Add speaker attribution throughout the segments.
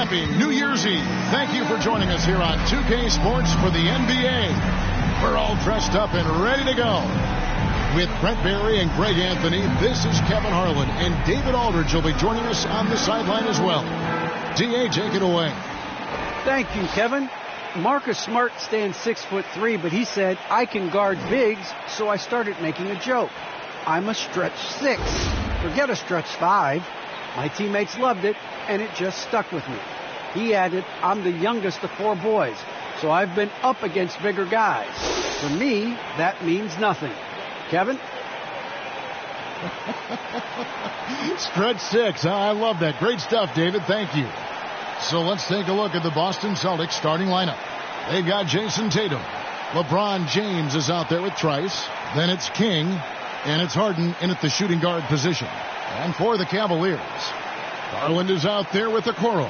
Speaker 1: Happy New Year's Eve. Thank you for joining us here on 2K Sports for the NBA. We're all dressed up and ready to go. With Brent Barry and Greg Anthony, this is Kevin Harlan, and David Aldridge will be joining us on the sideline as well. D.A., take it away.
Speaker 2: Thank you, Kevin. Marcus Smart stands 6'3", but he said, I can guard bigs, so I started making a joke. I'm a stretch 6. Forget a stretch 5. My teammates loved it, and it just stuck with me. He added, I'm the youngest of 4 boys, so I've been up against bigger guys. For me, that means nothing. Kevin?
Speaker 1: Stretch 6. I love that. Great stuff, David. Thank you. So let's take a look at the Boston Celtics starting lineup. They've got Jason Tatum. LeBron James is out there with Trice. Then it's King. And it's Harden in at the shooting guard position. And for the Cavaliers, Garland is out there with Okoro.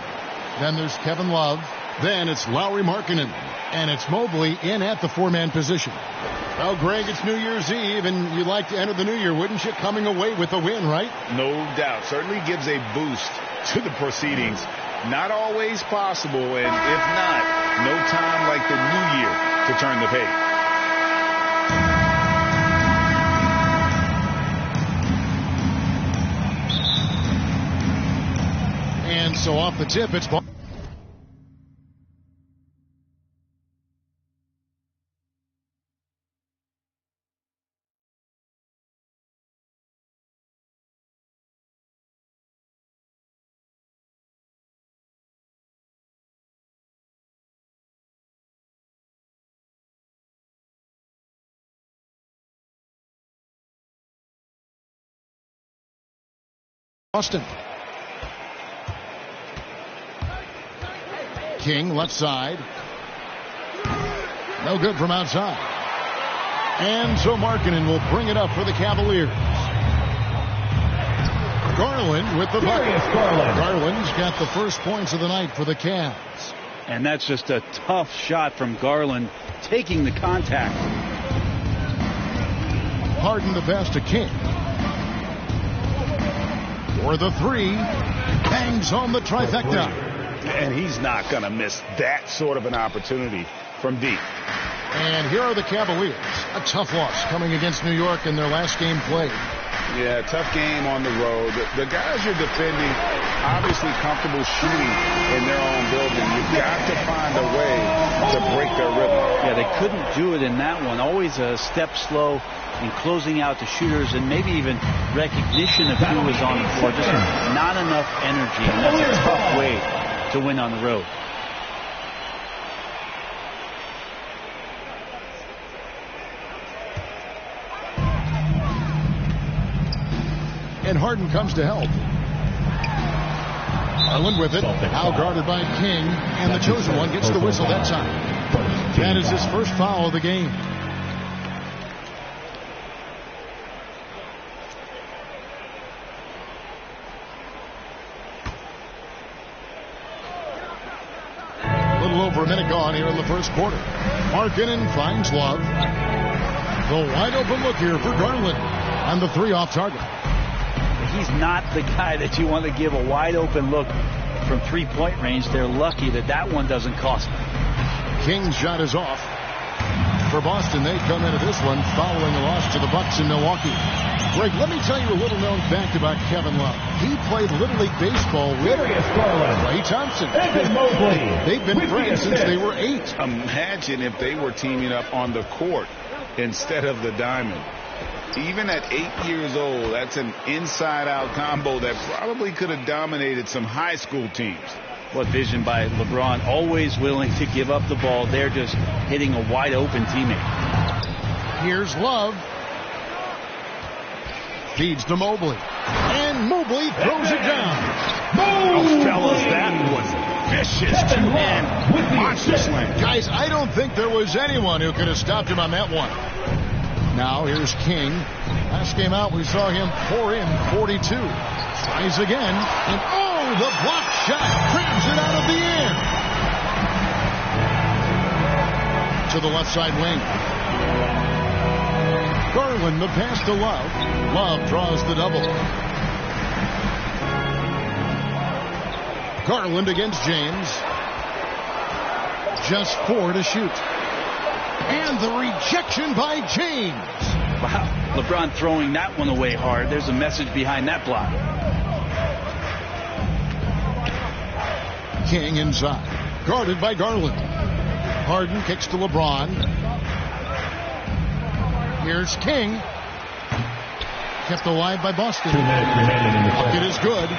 Speaker 1: Then there's Kevin Love. Then it's Lauri Markkanen. And it's Mobley in at the 4-man position. Well, Greg, it's New Year's Eve, and you'd like to enter the new year, wouldn't you? Coming away with a win, right?
Speaker 3: No doubt. Certainly gives a boost to the proceedings. Not always possible, and if not, no time like the new year to turn the page.
Speaker 1: And so off the tip, it's ball. Boston. King left side. No good from outside. And so Markkanen will bring it up for the Cavaliers. Garland with the bucket. Garland's got the first points of the night for the Cavs.
Speaker 4: And that's just a tough shot from Garland, taking the contact.
Speaker 1: Harden the pass to King. For the 3, bangs on the trifecta.
Speaker 3: And he's not going to miss that sort of an opportunity from deep.
Speaker 1: And here are the Cavaliers. A tough loss coming against New York in their last game played.
Speaker 3: Yeah, tough game on the road. The guys you're defending, obviously comfortable shooting in their own building. You've got to find a way to break their rhythm.
Speaker 4: Yeah, they couldn't do it in that one. Always a step slow in closing out the shooters, and maybe even recognition of who was on the floor. Just not enough energy, and that's a tough way to win on the road.
Speaker 1: And Harden comes to help. Garland with it. Now guarded by King. And the chosen one gets the whistle that time. That is his first foul of the game. A little over a minute gone here in the first quarter. Markkanen finds Love. The wide open look here for Garland. And the 3 off target.
Speaker 4: He's not the guy that you want to give a wide open look from 3-point range. They're lucky that that one doesn't cost them.
Speaker 1: King's shot is off. For Boston, they come into this one following a loss to the Bucks in Milwaukee. Greg, let me tell you a little known fact about Kevin Love. He played Little League Baseball with Ray Thompson. They've been friends since they were 8.
Speaker 3: Imagine if they were teaming up on the court instead of the diamond. Even at 8 years old, that's an inside-out combo that probably could have dominated some high school teams.
Speaker 4: What vision by LeBron, always willing to give up the ball. They're just hitting a wide-open teammate.
Speaker 1: Here's Love. Feeds to Mobley. And Mobley throws it down.
Speaker 3: Oh, fellas, that was vicious two-hand monster slam.
Speaker 1: Guys, I don't think there was anyone who could have stopped him on that one. Now here's King. Last game out, we saw him pour in 42. Tries again. And oh, the block shot grabs it out of the air. To the left side wing. Garland, the pass to Love. Love draws the double. Garland against James. Just 4 to shoot. And the rejection by James.
Speaker 4: Wow, LeBron throwing that one away hard. There's a message behind that block.
Speaker 1: King inside. Guarded by Garland. Harden kicks to LeBron. Here's King. Kept alive by Boston.
Speaker 5: 2 minutes remaining in the
Speaker 1: Bucket is good.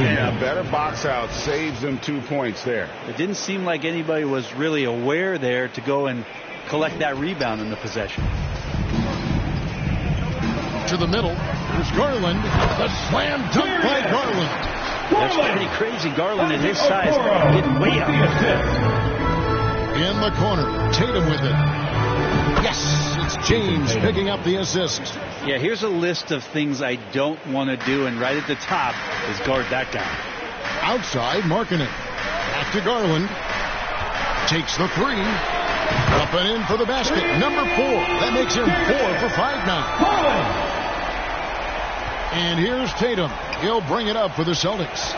Speaker 3: Yeah, better box out saves them 2 points there.
Speaker 4: It didn't seem like anybody was really aware there to go and collect that rebound in the possession.
Speaker 1: To the middle. There's Garland. The slam dunk by Garland.
Speaker 4: That's pretty crazy. Garland at his size getting way up.
Speaker 1: In the corner. Tatum with it. Yes, it's James picking up the assist.
Speaker 4: Yeah, here's a list of things I don't want to do, and right at the top is guard that guy.
Speaker 1: Outside, Markkanen. Back to Garland. Takes the 3. Up and in for the basket. Number 4. That makes him 4 for 5 now. And here's Tatum. He'll bring it up for the Celtics.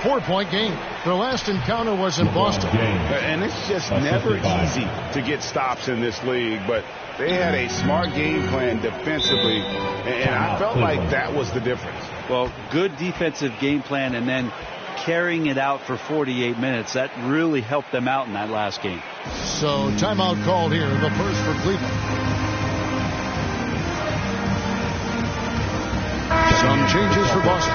Speaker 1: 4-point game. Their last encounter was in Boston.
Speaker 3: And it's just never easy to get stops in this league, but they had a smart game plan defensively, and I felt like that was the difference.
Speaker 4: Well, good defensive game plan and then carrying it out for 48 minutes. That really helped them out in that last game.
Speaker 1: So timeout called here, the first for Cleveland. Some changes for Boston.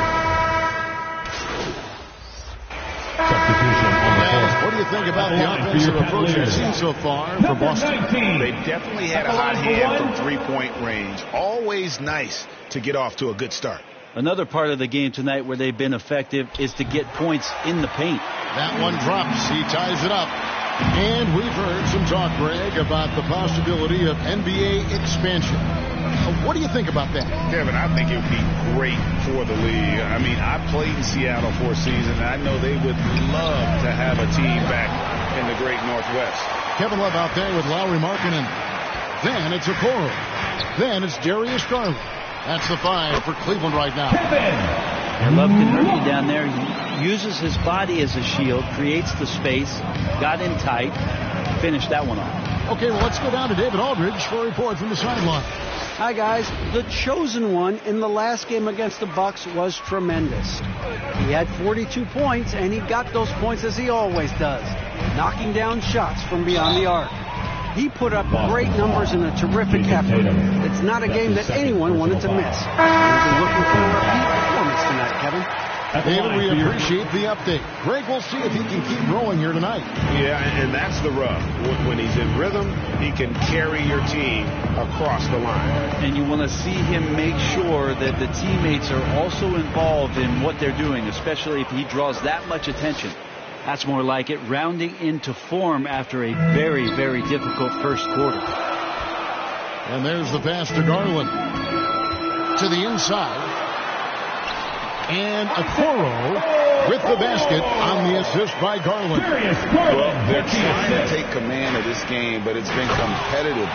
Speaker 5: Substitution on the floor.
Speaker 1: What do you think about the offensive approach you've seen so far for Boston?
Speaker 3: They definitely had a hot hand from three-point range. Always nice to get off to a good start.
Speaker 4: Another part of the game tonight where they've been effective is to get points in the paint.
Speaker 1: That one drops. He ties it up. And we've heard some talk, Greg, about the possibility of NBA expansion. What do you think about that?
Speaker 3: Kevin, I think it would be great for the league. I mean, I played in Seattle for a season, and I know they would love to have a team back in the great Northwest.
Speaker 1: Kevin Love out there with Lowry Markkanen. Then it's Okoro. Then it's Darius Garland. That's the 5 for Cleveland right now.
Speaker 4: And Love can hurt you down there. He uses his body as a shield, creates the space, got in tight, finished that one off.
Speaker 1: Okay, well, let's go down to David Aldridge for a report from the sideline.
Speaker 2: Hi, guys. The chosen one in the last game against the Bucks was tremendous. He had 42 points, and he got those points as he always does, knocking down shots from beyond the arc. He put up great numbers in a terrific effort. It's not a game that anyone wanted to miss. We're looking for a repeat performance tonight, Kevin.
Speaker 1: David, we appreciate the update. Greg, we'll see if he can keep growing here tonight.
Speaker 3: Yeah, and that's the rub. When he's in rhythm, he can carry your team across the line.
Speaker 4: And you want to see him make sure that the teammates are also involved in what they're doing, especially if he draws that much attention. That's more like it, rounding into form after a very, very difficult first quarter.
Speaker 1: And there's the pass to Garland. To the inside. And Okoro with the basket on the assist by Garland.
Speaker 3: Well, they're trying to take command of this game, but it's been competitive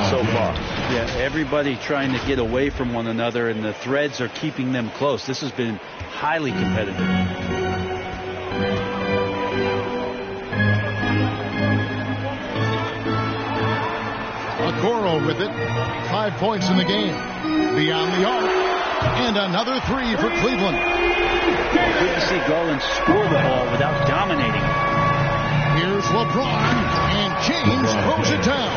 Speaker 3: so far.
Speaker 4: Yeah, everybody trying to get away from one another, and the threads are keeping them close. This has been highly competitive.
Speaker 1: Okoro with it. 5 points in the game. Beyond the arc. And another 3 for Cleveland.
Speaker 4: Good to see Garland score the ball without dominating.
Speaker 1: Here's LeBron. And James throws it down.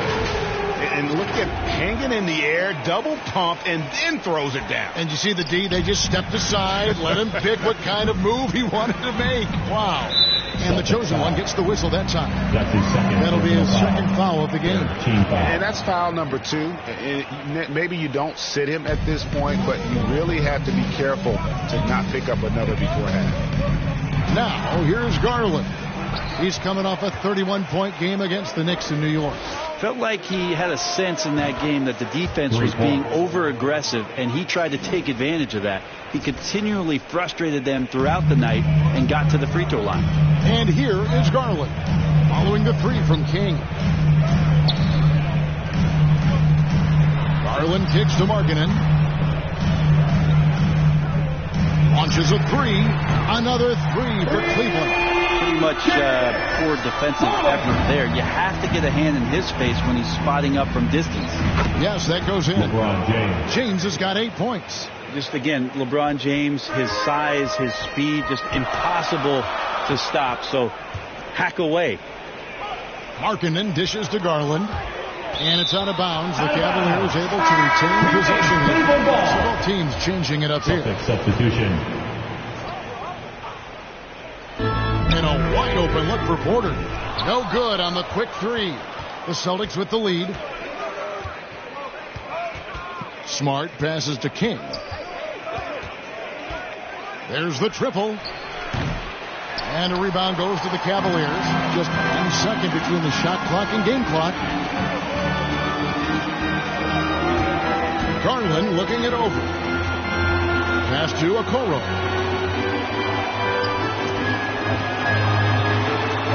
Speaker 3: And look at hanging in the air, double pump, and then throws it down.
Speaker 1: And you see the D, they just stepped aside, let him pick what kind of move he wanted to make. Wow. And the chosen one gets the whistle that time.
Speaker 5: That's his second.
Speaker 1: That'll be his second foul of the game.
Speaker 5: Team foul.
Speaker 3: And that's foul number 2. And maybe you don't sit him at this point, but you really have to be careful to not pick up another before half.
Speaker 1: Now, here's Garland. He's coming off a 31-point game against the Knicks in New York.
Speaker 4: Felt like he had a sense in that game that the defense was being over-aggressive, and he tried to take advantage of that. He continually frustrated them throughout the night and got to the free throw line.
Speaker 1: And here is Garland, following the 3 from King. Garland kicks to Markkanen. Launches a 3. Another 3 for Cleveland.
Speaker 4: much poor defensive effort there. You have to get a hand in his face when he's spotting up from distance.
Speaker 1: Yes, that goes in.
Speaker 5: LeBron James.
Speaker 1: James has got 8 points.
Speaker 4: Just again, LeBron James, his size, his speed, just impossible to stop. So hack away.
Speaker 1: Markkanen dishes to Garland. And it's out of bounds. The Cavaliers able to retain possession. So both teams changing it up here.
Speaker 5: Substitution.
Speaker 1: And a wide open look for Porter. No good on the quick three. The Celtics with the lead. Smart passes to King. There's the triple. And a rebound goes to the Cavaliers. Just 1 second between the shot clock and game clock. Garland looking it over. Pass to Okoro.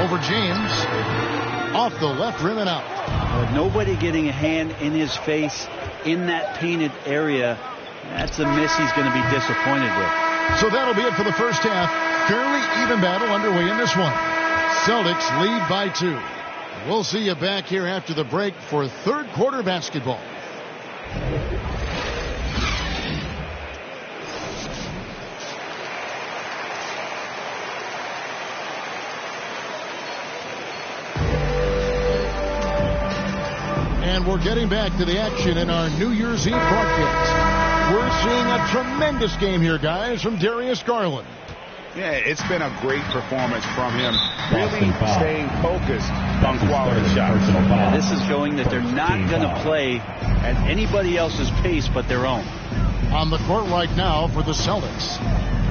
Speaker 1: Over James. Off the left rim and out.
Speaker 4: Nobody getting a hand in his face in that painted area. That's a miss he's going to be disappointed with.
Speaker 1: So that'll be it for the first half. Fairly even battle underway in this one. Celtics lead by 2. We'll see you back here after the break for third quarter basketball. And we're getting back to the action in our New Year's Eve broadcast. We're seeing a tremendous game here, guys, from Darius Garland.
Speaker 3: Yeah, it's been a great performance from him. Really staying focused on quality shots.
Speaker 4: Yeah, this is showing that they're not going to play at anybody else's pace but their own.
Speaker 1: On the court right now for the Celtics,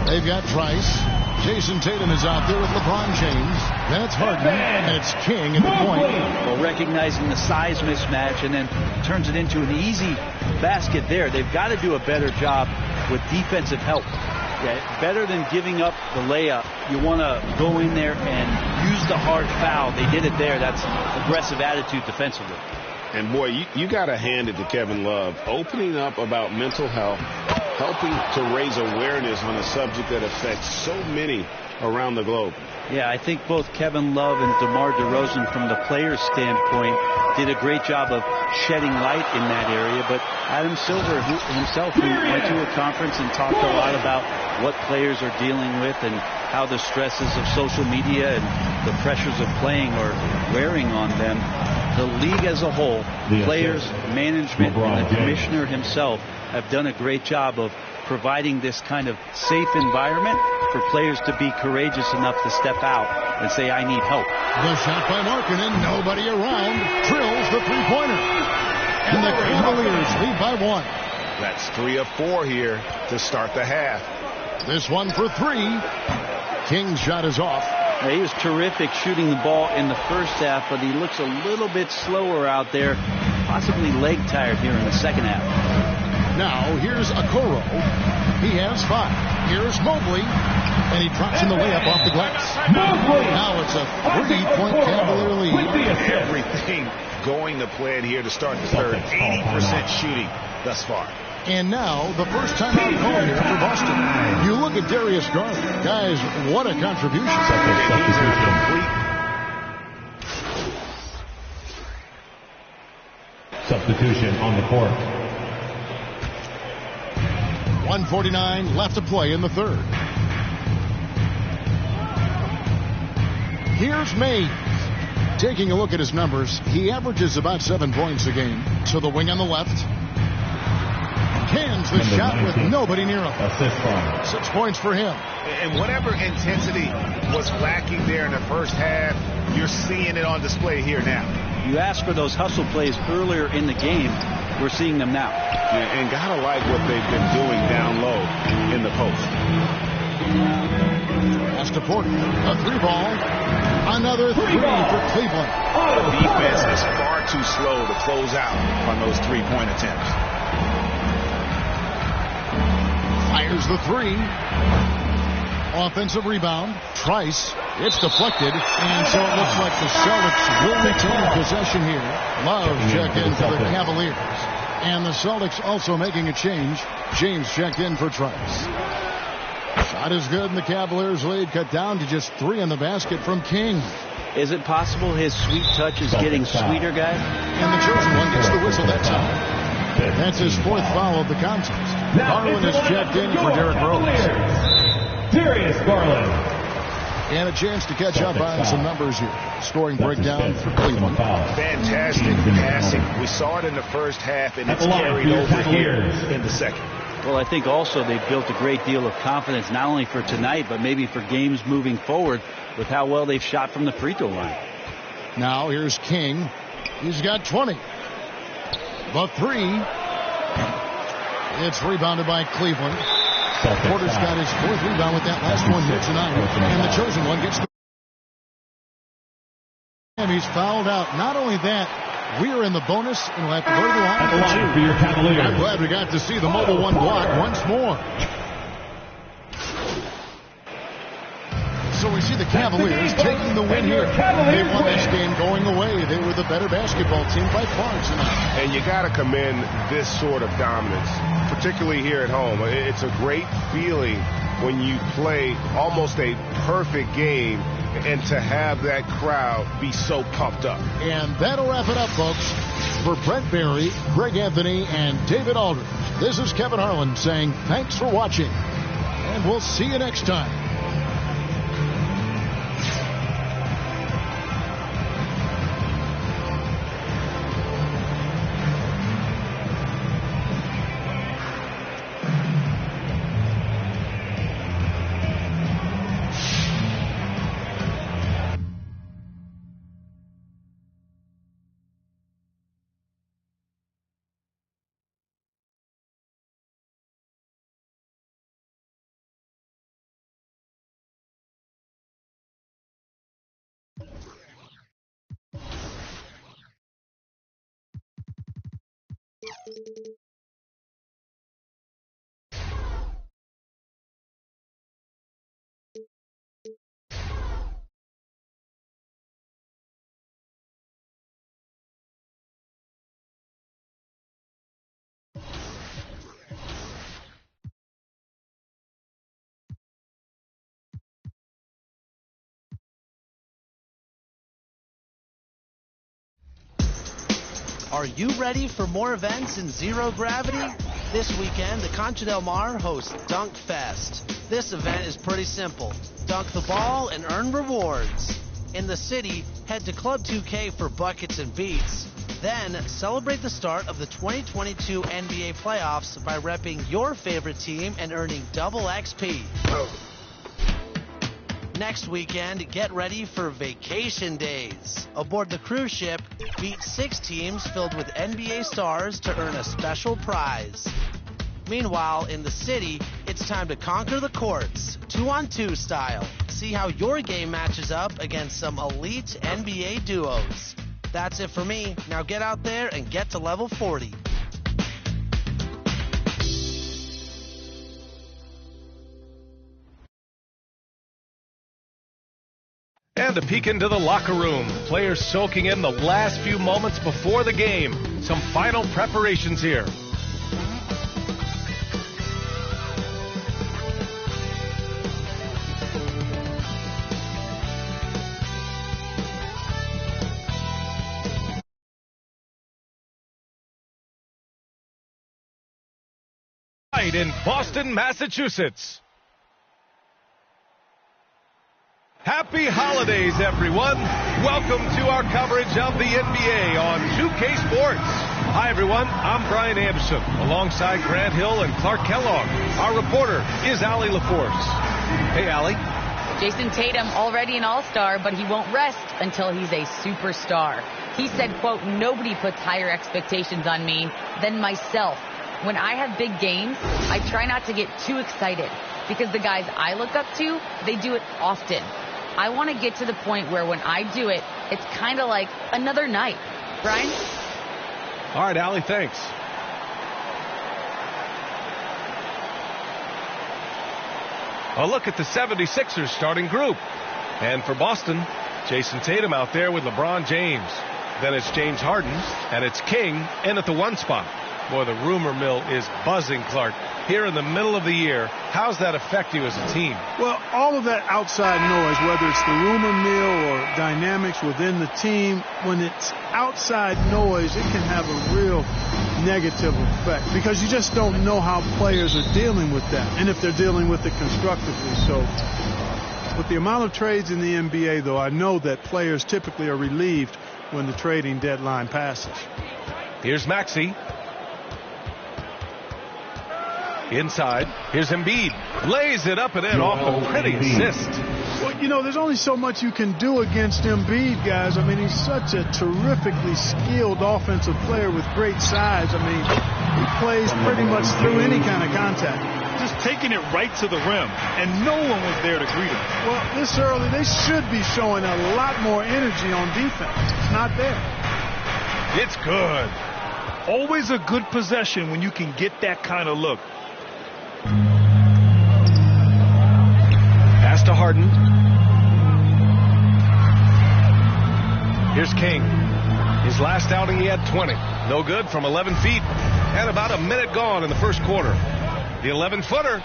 Speaker 1: they've got Trice. Jason Tatum is out there with LeBron James. Then it's Harden, and it's King at the point.
Speaker 4: Well, recognizing the size mismatch and then turns it into an easy basket there. They've got to do a better job with defensive help. Yeah, better than giving up the layup. You want to go in there and use the hard foul. They did it there. That's aggressive attitude defensively.
Speaker 6: And boy, you got to hand it to Kevin Love, opening up about mental health, helping to raise awareness on a subject that affects so many around the globe.
Speaker 4: Yeah, I think both Kevin Love and DeMar DeRozan, from the player's standpoint, did a great job of shedding light in that area. But Adam Silver himself, who went to a conference and talked a lot about what players are dealing with and how the stresses of social media and the pressures of playing are wearing on them. The league as a whole, players, management, and the commissioner himself have done a great job of providing this kind of safe environment for players to be courageous enough to step out and say, I need help.
Speaker 1: The shot by Markkanen, nobody around, drills the three-pointer. And the Cavaliers lead by 1.
Speaker 3: That's 3 of 4 here to start the half.
Speaker 1: This one for 3. King's shot is off.
Speaker 4: Now, he was terrific shooting the ball in the first half, but he looks a little bit slower out there, possibly leg tired here in the second half.
Speaker 1: Now here's Okoro. He has 5. Here's Mobley, and he drops in the layup off the glass. Now it's a 3-point Cavalier lead.
Speaker 3: Everything going to plan here to start the third. 80% shooting thus far.
Speaker 1: And now the first time out call here for Boston. You look at Darius Garland. Guys, what a contribution.
Speaker 5: Substitution on the court.
Speaker 1: 1:49 left to play in the third. Here's Mays. Taking a look at his numbers, he averages about 7 points a game. So the wing on the left. Cans the shot with nobody near him.
Speaker 5: Assist from
Speaker 1: 6 points for him.
Speaker 3: And whatever intensity was lacking there in the first half, you're seeing it on display here now.
Speaker 4: You asked for those hustle plays earlier in the game. We're seeing them now.
Speaker 6: Yeah, and gotta like what they've been doing down low in the post.
Speaker 1: Pass to Porter. A 3-ball. Another 3 for Cleveland.
Speaker 3: The defense is far too slow to close out on those 3-point attempts.
Speaker 1: Fires the 3. Offensive rebound. Trice. It's deflected. And so it looks like the Celtics will retain possession here. Love check in for the Cavaliers. And the Celtics also making a change. James checked in for Trice. Shot is good, and the Cavaliers lead cut down to just 3 in the basket from King.
Speaker 4: Is it possible his sweet touch is getting sweeter, guys?
Speaker 1: And the chosen one gets the whistle that time. That's his 4th foul of the contest. Garland is checked in for Derrick Rose.
Speaker 5: Darius Garland.
Speaker 1: And a chance to catch up on some numbers here. Scoring breakdown for Cleveland.
Speaker 3: Fantastic passing. We saw it in the first half, and it's carried over here in the second.
Speaker 4: Well, I think also they've built a great deal of confidence, not only for tonight, but maybe for games moving forward with how well they've shot from the free throw line.
Speaker 1: Now here's King. He's got 20. The 3. It's rebounded by Cleveland. Porter's got his 4th rebound with that last one here tonight. And the chosen one gets the... And he's fouled out. Not only that, we are in the bonus, and we'll have to go to the line
Speaker 5: for your Cavaliers.
Speaker 1: I'm glad we got to see the mobile one block once more. So we see the Cavaliers taking the win here. They won this game going away. They were the better basketball team by far tonight.
Speaker 6: And you got to commend this sort of dominance, particularly here at home. It's a great feeling when you play almost a perfect game and to have that crowd be so pumped up.
Speaker 1: And that'll wrap it up, folks. For Brett Barry, Greg Anthony, and David Aldridge, this is Kevin Harlan saying thanks for watching, and we'll see you next time.
Speaker 7: Are you ready for more events in zero gravity? This weekend, the Concha del Mar hosts Dunk Fest. This event is pretty simple. Dunk the ball and earn rewards. In the city, head to Club 2K for buckets and beats. Then, celebrate the start of the 2022 NBA playoffs by repping your favorite team and earning double XP. Next weekend, get ready for vacation days. Aboard the cruise ship, beat 6 teams filled with NBA stars to earn a special prize. Meanwhile, in the city, it's time to conquer the courts, 2-on-2 style. See how your game matches up against some elite NBA duos. That's it for me. Now get out there and get to level 40.
Speaker 8: And a peek into the locker room. Players soaking in the last few moments before the game. Some final preparations here. In Boston, Massachusetts. Happy holidays, everyone. Welcome to our coverage of the NBA on 2K Sports. Hi, everyone. I'm Brian Anderson, alongside Grant Hill and Clark Kellogg. Our reporter is Allie LaForce. Hey, Allie.
Speaker 9: Jason Tatum already an all-star, but he won't rest until he's a superstar. He said, quote, "Nobody puts higher expectations on me than myself. When I have big games, I try not to get too excited because the guys I look up to, they do it often. I want to get to the point where when I do it, it's kind of like another night." Brian?
Speaker 8: All right, Allie, thanks. A look at the 76ers starting group. And for Boston, Jason Tatum out there with LeBron James. Then it's James Harden, and it's King in at the 1 spot. Boy, the rumor mill is buzzing, Clark. Here in the middle of the year, how's that affect you as a team?
Speaker 10: Well, all of that outside noise, whether it's the rumor mill or dynamics within the team, when it's outside noise, it can have a real negative effect because you just don't know how players are dealing with that and if they're dealing with it constructively. So with the amount of trades in the NBA, though, I know that players typically are relieved when the trading deadline passes.
Speaker 8: Here's Maxey. Inside. Here's Embiid. Lays it up and in off a pretty assist.
Speaker 10: Well, you know, there's only so much you can do against Embiid, guys. I mean, he's such a terrifically skilled offensive player with great size. I mean, he plays pretty much through any kind of contact.
Speaker 11: Just taking it right to the rim, and no one was there to greet him.
Speaker 10: Well, this early, they should be showing a lot more energy on defense. It's not there.
Speaker 8: It's good.
Speaker 11: Always a good possession when you can get that kind of look.
Speaker 8: Pass to Harden. Here's King. His last outing, he had 20. No good from 11 feet. And about a minute gone in the first quarter. The 11-footer.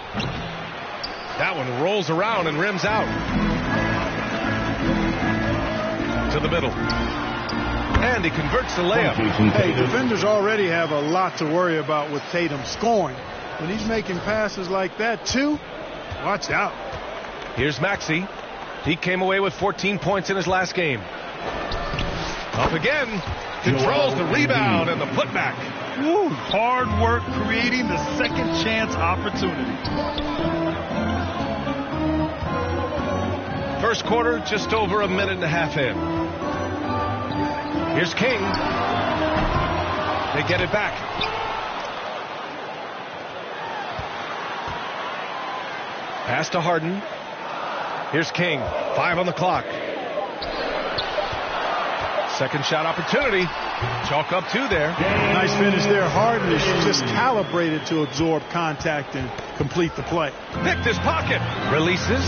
Speaker 8: That one rolls around and rims out. To the middle. And he converts the layup.
Speaker 10: Hey, defenders already have a lot to worry about with Tatum scoring. When he's making passes like that, too, watch out.
Speaker 8: Here's Maxey. He came away with 14 points in his last game. Up again. Controls the rebound and the putback.
Speaker 11: Woo, hard work creating the second chance opportunity.
Speaker 8: First quarter, just over a minute and a half in. Here's King. They get it back. Pass to Harden. Here's King. 5 on the clock. Second shot opportunity. Chalk up 2 there.
Speaker 10: Nice finish there. Harden is just calibrated to absorb contact and complete the play.
Speaker 8: Picked his pocket. Releases.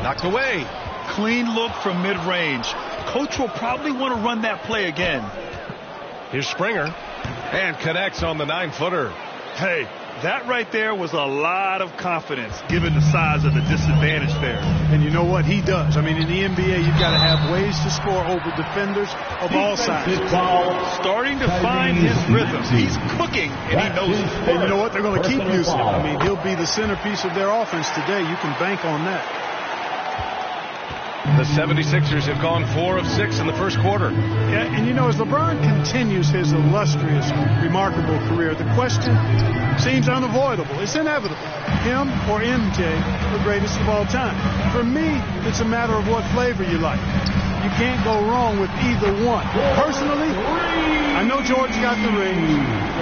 Speaker 8: Knocked away.
Speaker 11: Clean look from mid-range. Coach will probably want to run that play again.
Speaker 8: Here's Springer. And connects on the 9-footer.
Speaker 11: Hey, that right there was a lot of confidence given the size of the disadvantage there.
Speaker 10: And you know what? He does. I mean, in the NBA, you've got to have ways to score over defenders of all sizes.
Speaker 11: Starting to find his rhythm. He's cooking, and he knows it.
Speaker 10: And you know what? They're going to keep using him. I mean, he'll be the centerpiece of their offense today. You can bank on that.
Speaker 8: The 76ers have gone 4 of 6 in the first quarter.
Speaker 10: Yeah, and you know, as LeBron continues his illustrious, remarkable career, the question seems unavoidable. It's inevitable. Him or MJ, the greatest of all time. For me, it's a matter of what flavor you like. You can't go wrong with either one. Personally, I know Jordan's got the rings,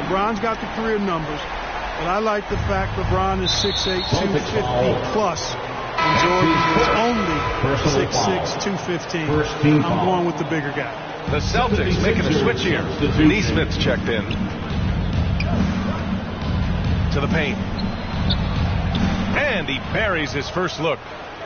Speaker 10: LeBron's got the career numbers, but I like the fact LeBron is 6'8", 250 plus. And Jordan is only 6'6", 215. I'm going with the bigger guy.
Speaker 8: The Celtics making a switch here. Neesmith's checked in. To the paint. And he buries his first look.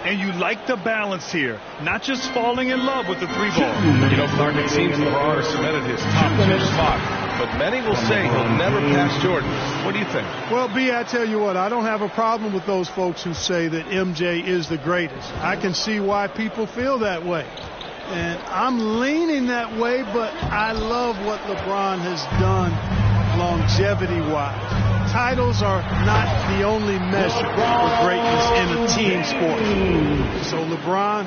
Speaker 11: And you like the balance here. Not just falling in love with the 3-ball.
Speaker 8: You know, Clark, it seems LeBron has cemented his top 2 spot. But many will say he'll never pass Jordan. What do you think?
Speaker 10: Well, B, I tell you what, I don't have a problem with those folks who say that MJ is the greatest. I can see why people feel that way. And I'm leaning that way, but I love what LeBron has done longevity-wise. Titles are not the only measure for greatness in a team sport. So LeBron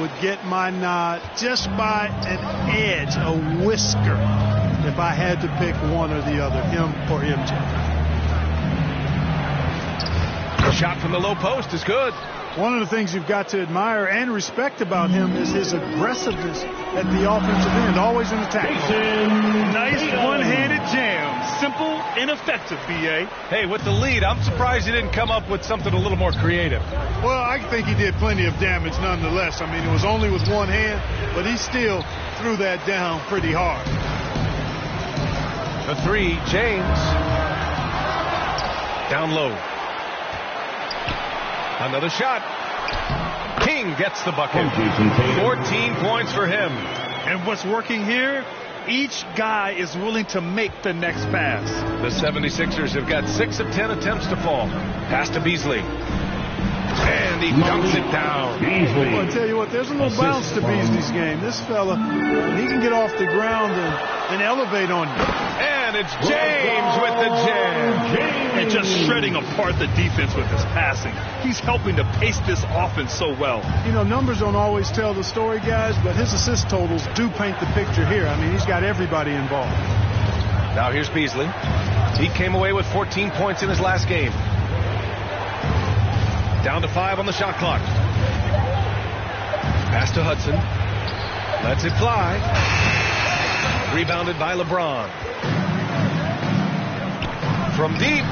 Speaker 10: would get my nod just by an edge, a whisker, if I had to pick one or the other, him or MJ.
Speaker 8: The shot from the low post is good.
Speaker 10: One of the things you've got to admire and respect about him is his aggressiveness at the offensive end, always in attack.
Speaker 11: Nice one-handed jam. Simple and effective, B.A.
Speaker 8: Hey, with the lead, I'm surprised he didn't come up with something a little more creative.
Speaker 10: Well, I think he did plenty of damage nonetheless. I mean, it was only with one hand, but he still threw that down pretty hard.
Speaker 8: The 3, James. Down low. Another shot. King gets the bucket. 14 points for him.
Speaker 11: And what's working here each guy is willing to make the next pass.
Speaker 8: The 76ers have got 6 of 10 attempts to fall. Pass to Beasley. And he dumps it down.
Speaker 10: Well, I tell you what, there's a little bounce to Beasley's game. This fella, he can get off the ground and elevate on you.
Speaker 8: And it's James with the jam.
Speaker 11: And just shredding apart the defense with his passing. He's helping to pace this offense so well.
Speaker 10: You know, numbers don't always tell the story, guys, but his assist totals do paint the picture here. I mean, he's got everybody involved.
Speaker 8: Now here's Beasley. He came away with 14 points in his last game. Down to 5 on the shot clock. Pass to Hudson. Lets it fly. Rebounded by LeBron. From deep.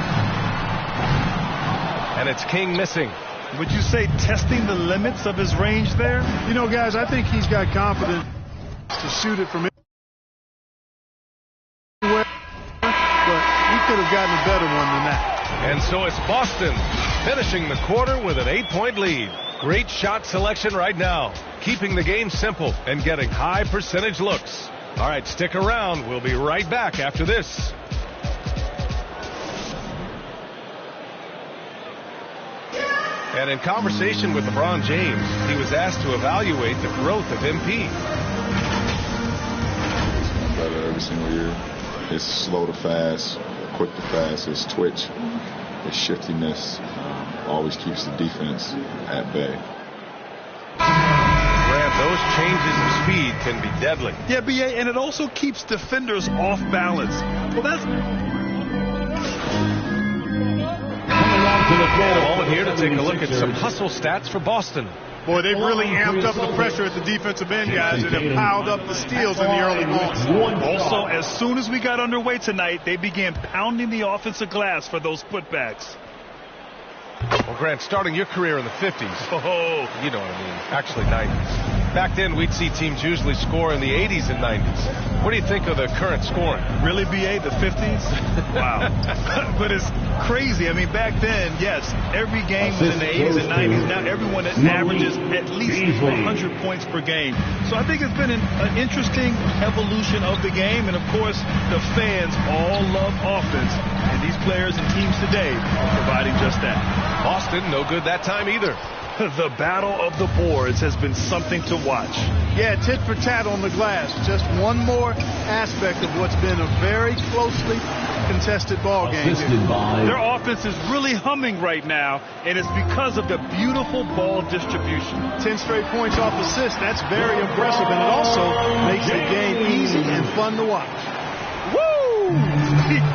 Speaker 8: And it's King missing.
Speaker 11: Would you say testing the limits of his range there?
Speaker 10: You know, guys, I think he's got confidence to shoot it from anywhere, but he could have gotten a better one than that.
Speaker 8: And so it's Boston finishing the quarter with an 8-point lead. Great shot selection right now, keeping the game simple and getting high percentage looks. All right, stick around. We'll be right back after this. And in conversation with LeBron James, he was asked to evaluate the growth of MP.
Speaker 12: It's better every single year. It's slow to fast, quick to fast. It's twitch, it's shiftiness. Always keeps the defense at bay.
Speaker 8: Grant, those changes of speed can be deadly.
Speaker 11: Yeah, BA, and it also keeps defenders off balance. Well, that's...
Speaker 8: A moment here to take a look at some hustle stats for Boston.
Speaker 10: Boy, they've really amped up the pressure at the defensive end, guys, and have piled up the steals in the early moments.
Speaker 11: Also, as soon as we got underway tonight, they began pounding the offensive glass for those putbacks.
Speaker 8: Well, Grant, starting your career in the 50s. Oh, you know what I mean. Actually, 90s. Back then, we'd see teams usually score in the 80s and 90s. What do you think of the current scoring?
Speaker 11: Really, BA, the 50s? Wow. But it's crazy. I mean, back then, yes, every game was in the 80s and 90s. Now everyone averages at least 100 points per game. So I think it's been an interesting evolution of the game. And, of course, the fans all love offense. And these players and teams today are providing just that.
Speaker 8: Boston, no good that time either.
Speaker 11: The battle of the boards has been something to watch.
Speaker 10: Yeah, tit for tat on the glass. Just one more aspect of what's been a very closely contested ball game.
Speaker 11: Their offense is really humming right now, and it's because of the beautiful ball distribution.
Speaker 10: 10 straight points off assists. That's very impressive, and it also makes the game easy and fun to watch.
Speaker 11: Woo!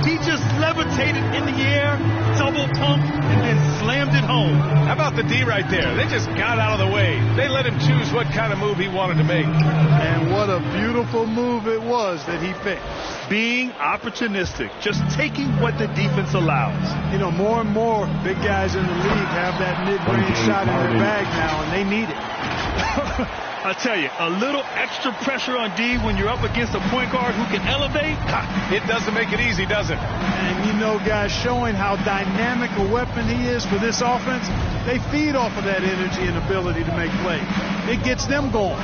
Speaker 11: He just levitated in the air, double pumped, and then slammed it home.
Speaker 8: How about the D right there? They just got out of the way. They let him choose what kind of move he wanted to make.
Speaker 10: And what a beautiful move it was that he picked.
Speaker 11: Being opportunistic, just taking what the defense allows.
Speaker 10: You know, more and more big guys in the league have that mid-range shot in their bag now, and they need it.
Speaker 11: I tell you, a little extra pressure on D when you're up against a point guard who can elevate.
Speaker 8: It doesn't make it easy, does it?
Speaker 10: And you know, guys, showing how dynamic a weapon he is for this offense, they feed off of that energy and ability to make plays. It gets them going.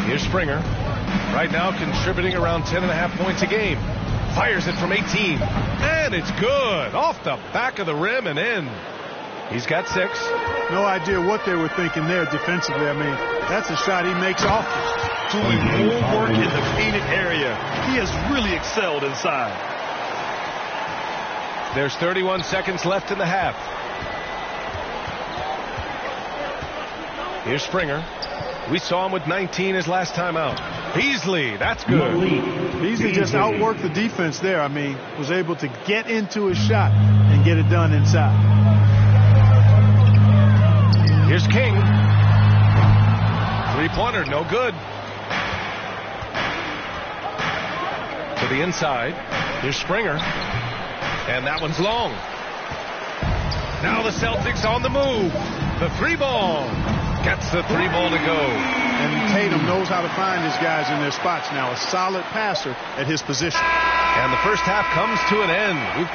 Speaker 8: Here's Springer. Right now contributing around 10.5 points a game. Fires it from 18. And it's good. Off the back of the rim and in. He's got 6.
Speaker 10: No idea what they were thinking there defensively. I mean, that's a shot he makes often.
Speaker 11: Doing more work in the painted area. He has really excelled inside.
Speaker 8: There's 31 seconds left in the half. Here's Springer. We saw him with 19 his last time out. Beasley, that's good.
Speaker 10: Beasley just outworked the defense there. I mean, was able to get into his shot and get it done inside.
Speaker 8: Here's King. Three-pointer, no good. To the inside. Here's Springer. And that one's long. Now the Celtics on the move. The 3-ball. Gets the 3-ball to go.
Speaker 10: And Tatum knows how to find his guys in their spots now. A solid passer at his position.
Speaker 8: And the first half comes to an end.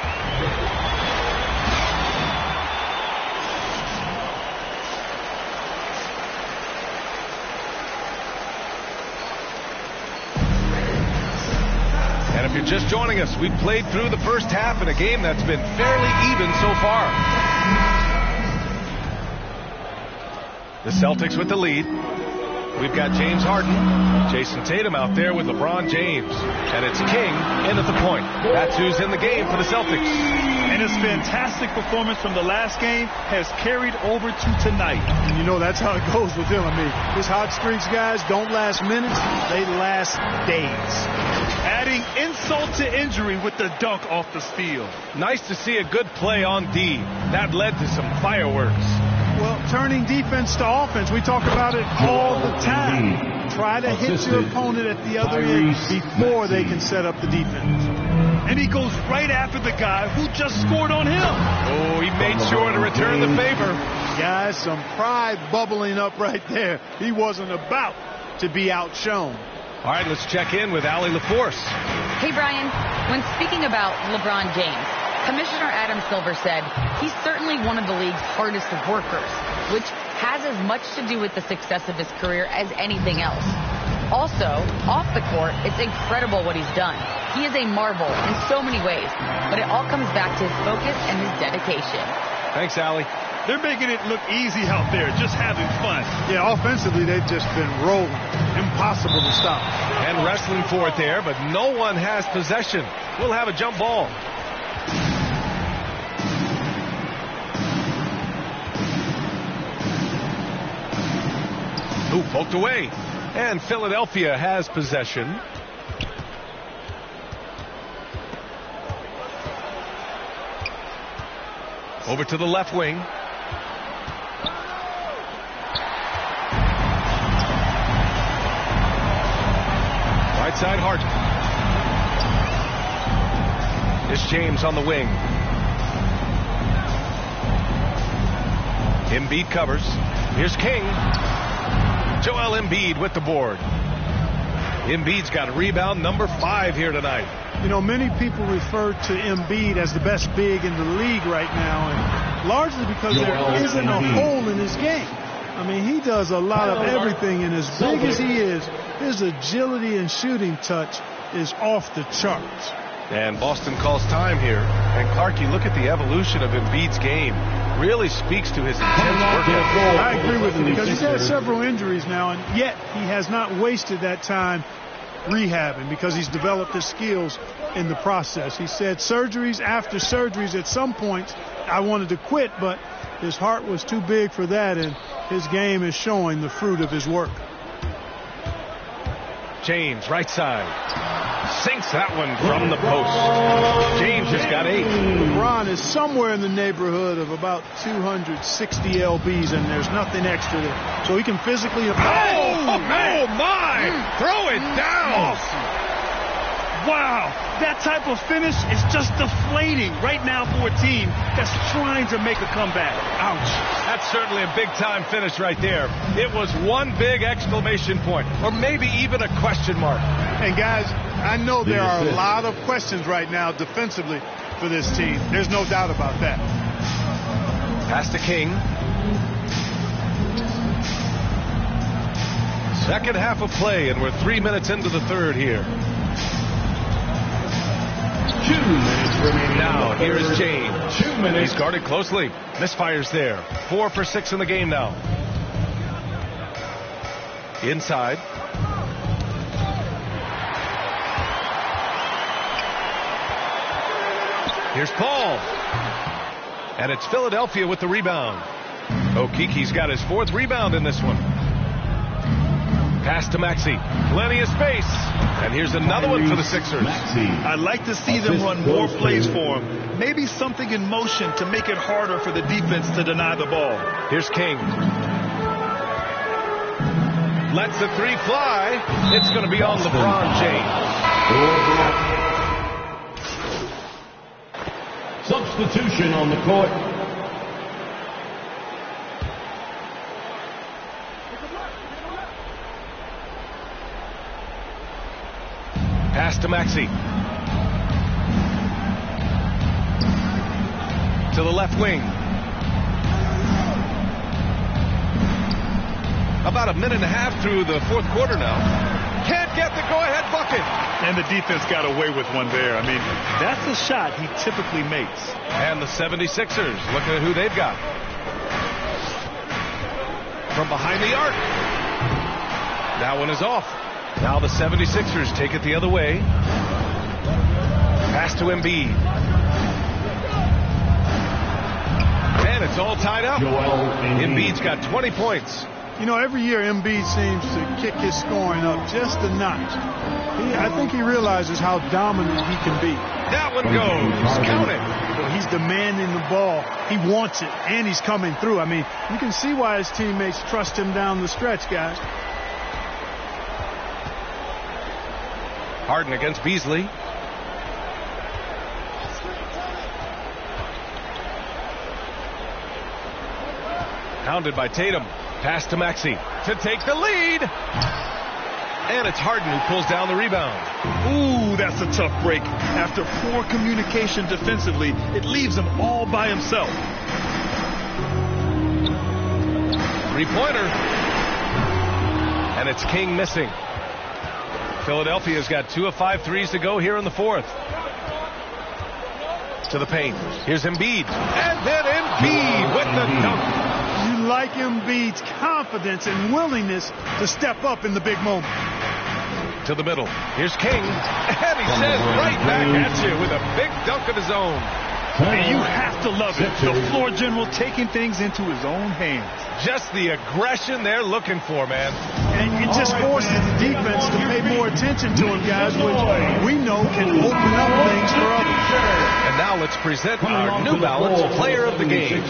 Speaker 8: If you're just joining us, we've played through the first half in a game that's been fairly even so far. The Celtics with the lead. We've got James Harden, Jason Tatum out there with LeBron James. And it's King in at the point. That's who's in the game for the Celtics.
Speaker 11: And his fantastic performance from the last game has carried over to tonight.
Speaker 10: And you know, that's how it goes with him. I mean, his hot streaks, guys, don't last minutes. They last days.
Speaker 11: Adding insult to injury with the dunk off the steal.
Speaker 8: Nice to see a good play on D. That led to some fireworks.
Speaker 10: Well, turning defense to offense, we talk about it all the time. Try to hit your opponent at the other end before they can set up the defense.
Speaker 11: And he goes right after the guy who just scored on him.
Speaker 8: Oh, he made sure to return the favor.
Speaker 10: Guys, some pride bubbling up right there. He wasn't about to be outshone.
Speaker 8: All right, let's check in with Allie LaForce.
Speaker 9: Hey, Brian. When speaking about LeBron James, Commissioner Adam Silver said he's certainly one of the league's hardest workers, which has as much to do with the success of his career as anything else. Also, off the court, it's incredible what he's done. He is a marvel in so many ways, but it all comes back to his focus and his dedication.
Speaker 8: Thanks, Allie.
Speaker 11: They're making it look easy out there, just having fun.
Speaker 10: Yeah, offensively, they've just been rolling. Impossible to stop.
Speaker 8: And wrestling for it there, but no one has possession. We'll have a jump ball. Ooh, poked away. And Philadelphia has possession. Over to the left wing. Right side, Harden. It's James on the wing. Embiid covers. Here's King. Joel Embiid with the board. Embiid's got rebound number 5 here tonight.
Speaker 10: You know, many people refer to Embiid as the best big in the league right now, and largely because there isn't a hole in his game. I mean, he does a lot of everything, and as big as he is, his agility and shooting touch is off the charts.
Speaker 8: And Boston calls time here. And Clarkie, look at the evolution of Embiid's game. Really speaks to his intense work ethic.
Speaker 10: I agree with him because he's had several injuries now, and yet he has not wasted that time rehabbing because he's developed his skills in the process. He said surgeries after surgeries, at some points I wanted to quit, but his heart was too big for that, and his game is showing the fruit of his work.
Speaker 8: James, right side. Sinks that one from the post. James has got 8.
Speaker 10: LeBron is somewhere in the neighborhood of about 260 lbs, and there's nothing extra there. So he can physically...
Speaker 8: Oh my! Throw it down!
Speaker 11: Awesome. Wow, that type of finish is just deflating right now for a team that's trying to make a comeback. Ouch.
Speaker 8: That's certainly a big-time finish right there. It was one big exclamation point, or maybe even a question mark.
Speaker 10: And guys, I know there are a lot of questions right now defensively for this team. There's no doubt about that.
Speaker 8: Pass to King. Second half of play, and we're 3 minutes into the third here.
Speaker 5: 2 minutes remaining.
Speaker 8: Now, here is James.
Speaker 5: 2 minutes.
Speaker 8: He's guarded closely. Misfires there. 4 for 6 in the game now. Inside. Here's Paul. And it's Philadelphia with the rebound. Okiki's got his 4th rebound in this one. Pass to Maxey. Plenty of space. And here's another one for the Sixers.
Speaker 11: I'd like to see them run more plays for him. Maybe something in motion to make it harder for the defense to deny the ball.
Speaker 8: Here's King. Lets the 3 fly. It's going to be on LeBron James.
Speaker 5: Substitution on the court.
Speaker 8: Pass to Maxey. To the left wing. About a minute and a half through the 4th quarter now. Can't get the go-ahead bucket.
Speaker 11: And And the defense got away with one there. I mean, that's the shot he typically makes.
Speaker 8: And the 76ers, looking at who they've got. From behind the arc. That one is off. Now the 76ers take it the other way. Pass to Embiid. And it's all tied up. Embiid's got 20 points.
Speaker 10: You know, every year Embiid seems to kick his scoring up just a notch. I think he realizes how dominant he can be.
Speaker 8: That one goes. Count it.
Speaker 10: He's demanding the ball. He wants it, and he's coming through. I mean, you can see why his teammates trust him down the stretch, guys.
Speaker 8: Harden against Beasley. Hounded by Tatum. Pass to Maxey to take the lead. And it's Harden who pulls down the rebound.
Speaker 11: Ooh, that's a tough break. After poor communication defensively, it leaves him all by himself.
Speaker 8: Three-pointer. And it's King missing. Philadelphia's got 2 of 5 threes to go here in the fourth. To the paint. Here's Embiid. And then Embiid with the dunk.
Speaker 10: You like Embiid's confidence and willingness to step up in the big moment.
Speaker 8: To the middle. Here's King. And he says right back at you with a big dunk of his own.
Speaker 11: And you have to love it. The floor general taking things into his own hands.
Speaker 8: Just the aggression they're looking for, man.
Speaker 10: And it just forces the defense to pay more attention to him, guys, which we know can open up things for others.
Speaker 8: And now let's present our New Balance player of the game.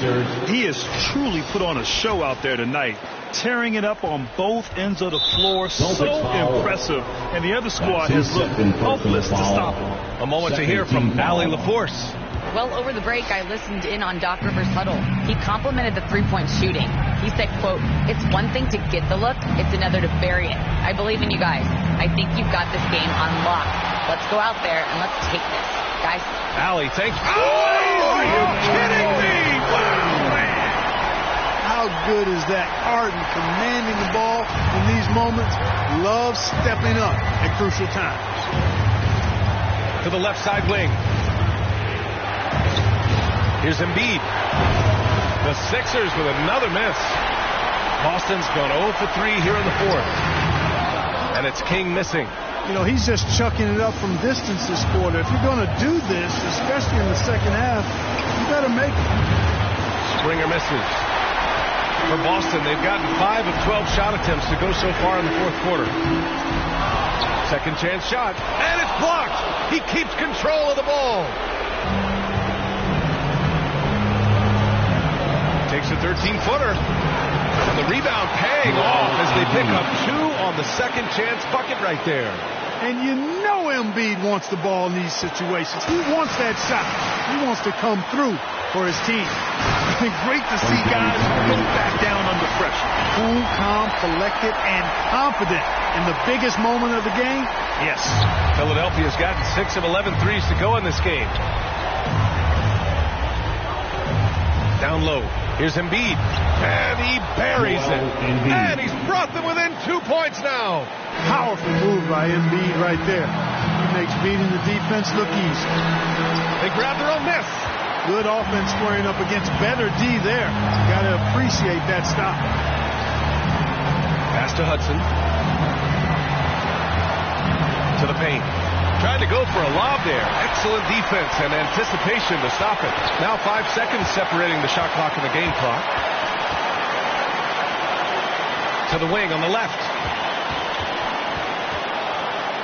Speaker 11: He has truly put on a show out there tonight, tearing it up on both ends of the floor. So impressive. And the other squad has looked hopeless to stop him.
Speaker 8: A moment to hear from Allie LaForce.
Speaker 9: Well, over the break, I listened in on Doc Rivers' huddle. He complimented the three-point shooting. He said, quote, "It's one thing to get the look, it's another to bury it. I believe in you guys. I think you've got this game on lock. Let's go out there and let's take this, guys."
Speaker 8: Allie, thank you. Oh, are you kidding me? Wow, man.
Speaker 10: How good is that? Harden commanding the ball in these moments. Loves stepping up at crucial times.
Speaker 8: To the left side wing. Here's Embiid. The Sixers with another miss. Boston's gone 0 for 3 here in the fourth. And it's King missing.
Speaker 10: You know, he's just chucking it up from distance this quarter. If you're going to do this, especially in the second half, you better make it.
Speaker 8: Springer misses. For Boston, they've gotten 5 of 12 shot attempts to go so far in the fourth quarter. Second chance shot. And it's blocked. He keeps control of the ball. Takes a 13-footer. And the rebound paying off as they pick up 2 on the second chance bucket right there.
Speaker 10: And you know Embiid wants the ball in these situations. He wants that shot. He wants to come through for his team.
Speaker 11: It's been great to see guys go back down under pressure.
Speaker 10: Cool, calm, collected, and confident in the biggest moment of the game.
Speaker 8: Yes. Philadelphia's gotten 6 of 11 threes to go in this game. Down low. Here's Embiid. And he buries it. And he's brought them within 2 points now.
Speaker 10: Powerful move by Embiid right there. He makes beating the defense look easy.
Speaker 8: They grab their own miss.
Speaker 10: Good offense squaring up against better D there. Got to appreciate that stop.
Speaker 8: Pass to Hudson. To the paint. Trying to go for a lob there. Excellent defense and anticipation to stop it. Now 5 seconds separating the shot clock and the game clock. To the wing on the left.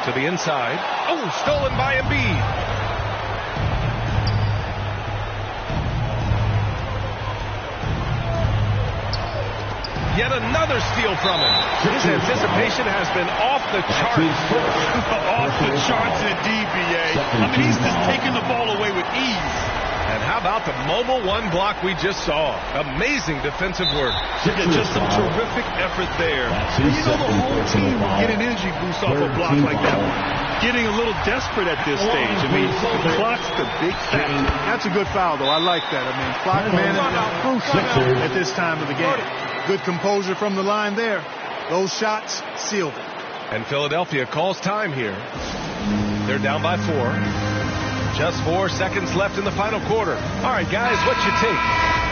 Speaker 8: To the inside. Oh, stolen by Embiid. Yet another steal from him. His anticipation has been off the charts.
Speaker 11: Off the charts indeed, B.A. I mean, he's just taking the ball away with ease.
Speaker 8: And how about the mobile one block we just saw? Amazing defensive work.
Speaker 11: Yeah, just some terrific effort there. And you know the whole team will get an energy boost off a block like that one. Getting a little desperate at this stage. I mean, the clock's the big factor.
Speaker 10: That's a good foul, though. I like that. I mean, clock management is crucial at this time of the game. Good composure from the line there. Those shots sealed it.
Speaker 8: And Philadelphia calls time here. They're down by 4. Just 4 seconds left in the final quarter. All right, guys, what's your take?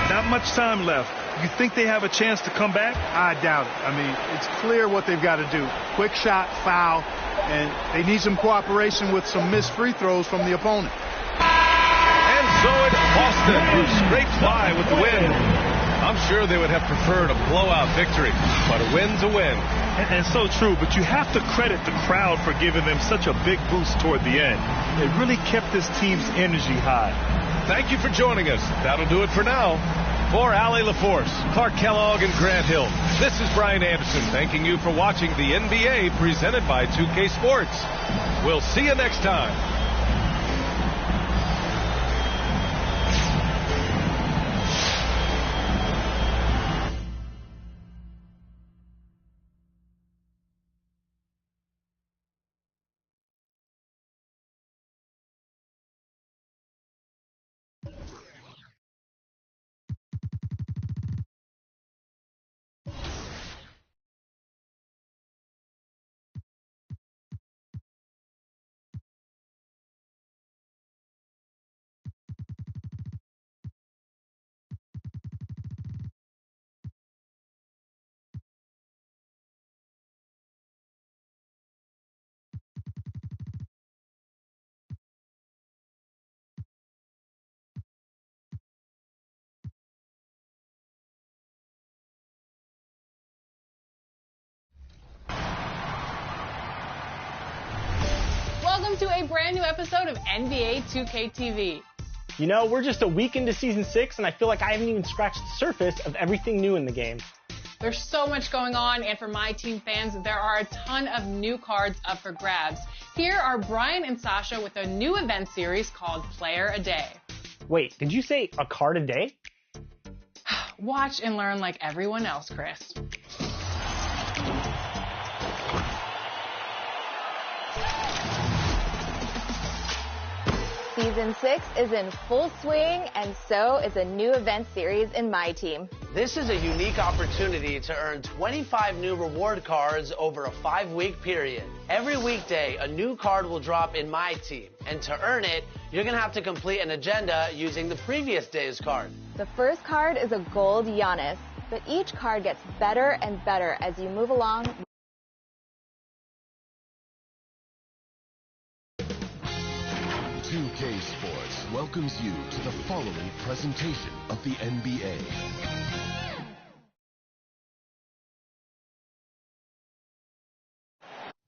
Speaker 11: Not much time left. You think they have a chance to come back?
Speaker 10: I doubt it. I mean, it's clear what they've got to do. Quick shot, foul, and they need some cooperation with some missed free throws from the opponent.
Speaker 8: And so it's Boston who scrapes by with the win. I'm sure they would have preferred a blowout victory, but a win's a win.
Speaker 11: And so true, but you have to credit the crowd for giving them such a big boost toward the end. It really kept this team's energy high.
Speaker 8: Thank you for joining us. That'll do it for now. For Allie LaForce, Clark Kellogg, and Grant Hill, this is Brian Anderson thanking you for watching the NBA presented by 2K Sports. We'll see you next time.
Speaker 13: Welcome to a brand new episode of NBA 2K TV.
Speaker 14: You know, we're just a week into Season 6, and I feel like I haven't even scratched the surface of everything new in the game.
Speaker 13: There's so much going on, and for my team fans, there are a ton of new cards up for grabs. Here are Brian and Sasha with a new event series called Player a Day.
Speaker 14: Wait, did you say a card a day?
Speaker 13: Watch and learn like everyone else, Chris.
Speaker 15: Season 6 is in full swing, and so is a new event series in my team.
Speaker 7: This is a unique opportunity to earn 25 new reward cards over a 5-week period. Every weekday, a new card will drop in my team, and to earn it, you're going to have to complete an agenda using the previous day's card.
Speaker 15: The first card is a gold Giannis, but each card gets better and better as you move along.
Speaker 16: 2K Sports welcomes you to the following presentation of the NBA.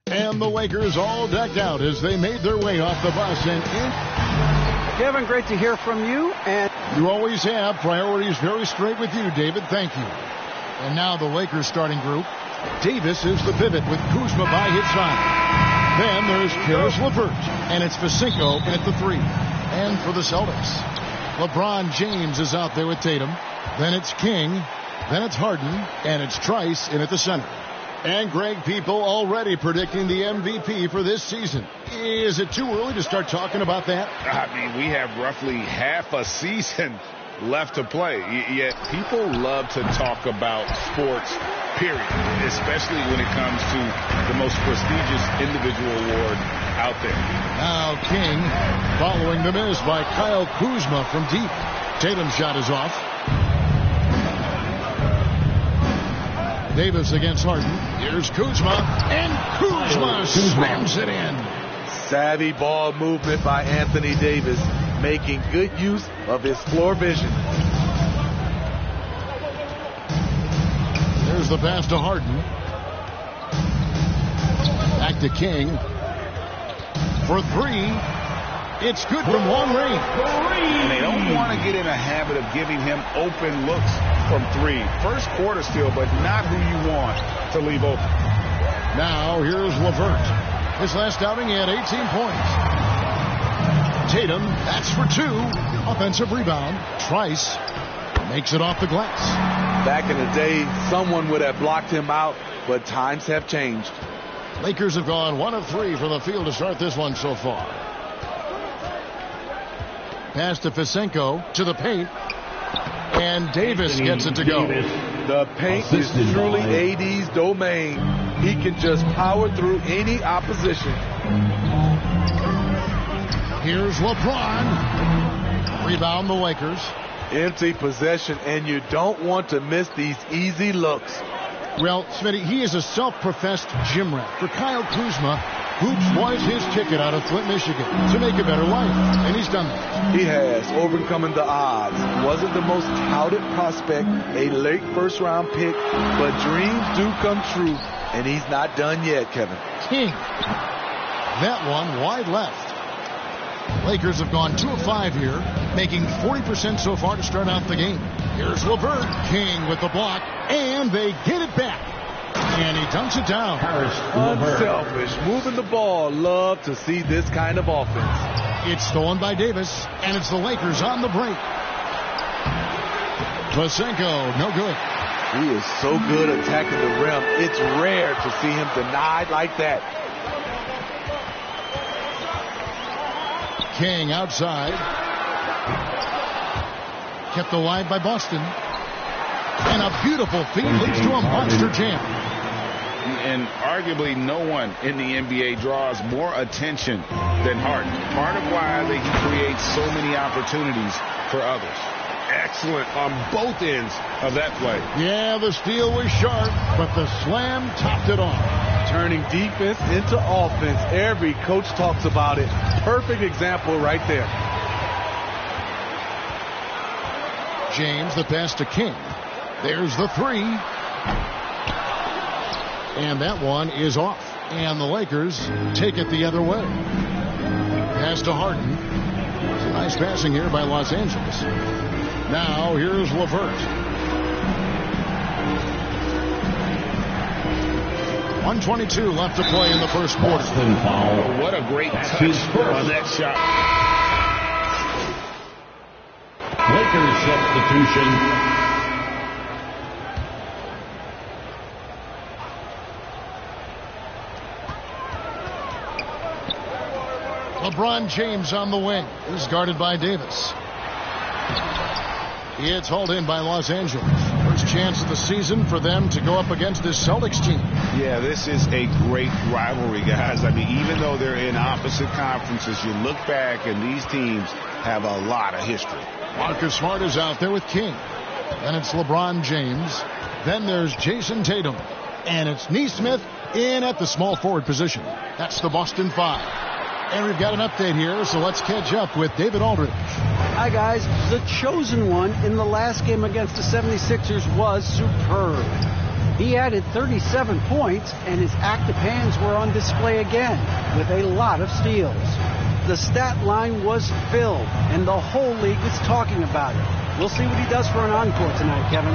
Speaker 1: And the Lakers all decked out as they made their way off the bus and in.
Speaker 2: Kevin, great to hear from you. And
Speaker 1: you always have. Priorities very straight with you, David. Thank you. And now the Lakers starting group. Davis is the pivot with Kuzma by his side. Then there's Karis LeVert, and it's Fisenko at the 3. And for the Celtics, LeBron James is out there with Tatum. Then it's King. Then it's Harden, and it's Trice in at the center. And Greg People already predicting the MVP for this season. Is it too early to start talking about that?
Speaker 3: I mean, we have roughly half a season left to play. Yet people love to talk about sports, period, especially when it comes to the most prestigious individual award out there.
Speaker 1: Now King following the miss by Kyle Kuzma from deep. Tatum's shot is off. Davis against Harden. Here's Kuzma, and Kuzma slams it in.
Speaker 17: Savvy ball movement by Anthony Davis, making good use of his floor vision.
Speaker 1: There's the pass to Harden. Back to King. For 3. It's good from long range.
Speaker 3: And they don't want to get in a habit of giving him open looks from 3. First quarter still, but not who you want to leave open.
Speaker 1: Now here's LeVert. His last outing, he had 18 points. Tatum, that's for 2. Offensive rebound. Trice makes it off the glass.
Speaker 17: Back in the day, someone would have blocked him out, but times have changed.
Speaker 1: Lakers have gone 1 of 3 from the field to start this one so far. Pass to Fisenko to the paint. And Davis gets it to go.
Speaker 17: The paint is truly AD's domain. He can just power through any opposition.
Speaker 1: Here's LeBron. Rebound the Lakers.
Speaker 17: Empty possession, and you don't want to miss these easy looks.
Speaker 1: Well, Smitty, he is a self-professed gym rat. For Kyle Kuzma, hoops was his ticket out of Flint, Michigan to make a better life, and he's done that.
Speaker 17: He has, overcoming the odds. Wasn't the most touted prospect, a late first-round pick, but dreams do come true, and he's not done yet, Kevin.
Speaker 1: King. That one wide left. Lakers have gone 2 of 5 here, making 40% so far to start out the game. Here's LeVert. King with the block, and they get it back. And he dunks it down.
Speaker 17: Unselfish, moving the ball. Love to see this kind of offense.
Speaker 1: It's stolen by Davis, and it's the Lakers on the break. Vasenko, no good.
Speaker 17: He is so good attacking the rim. It's rare to see him denied like that.
Speaker 1: King outside. Kept alive by Boston. And a beautiful feed leads to a monster jam.
Speaker 3: And arguably no one in the NBA draws more attention than Harden. Part of why he creates so many opportunities for others. Excellent on both ends of that play.
Speaker 1: Yeah, the steal was sharp, but the slam topped it off.
Speaker 17: Turning defense into offense. Every coach talks about it. Perfect example right there.
Speaker 1: James, the pass to King. There's the three. And that one is off. And the Lakers take it the other way. Pass to Harden. It's a nice passing here by Los Angeles. Now here's LeVert. 1:22 left to play in the first quarter.
Speaker 3: What a great touch on that shot.
Speaker 5: Lakers substitution.
Speaker 1: LeBron James on the wing. He's guarded by Davis. It's hauled in by Los Angeles. First chance of the season for them to go up against this Celtics team.
Speaker 3: Yeah, this is a great rivalry, guys. I mean, even though they're in opposite conferences, you look back and these teams have a lot of history.
Speaker 1: Marcus Smart is out there with King. Then it's LeBron James. Then there's Jason Tatum. And it's Nesmith in at the small forward position. That's the Boston Five. And we've got an update here, so let's catch up with David Aldridge.
Speaker 2: Hi, guys. The chosen one in the last game against the 76ers was superb. He added 37 points, and his active hands were on display again with a lot of steals. The stat line was filled, and the whole league is talking about it. We'll see what he does for an encore tonight, Kevin.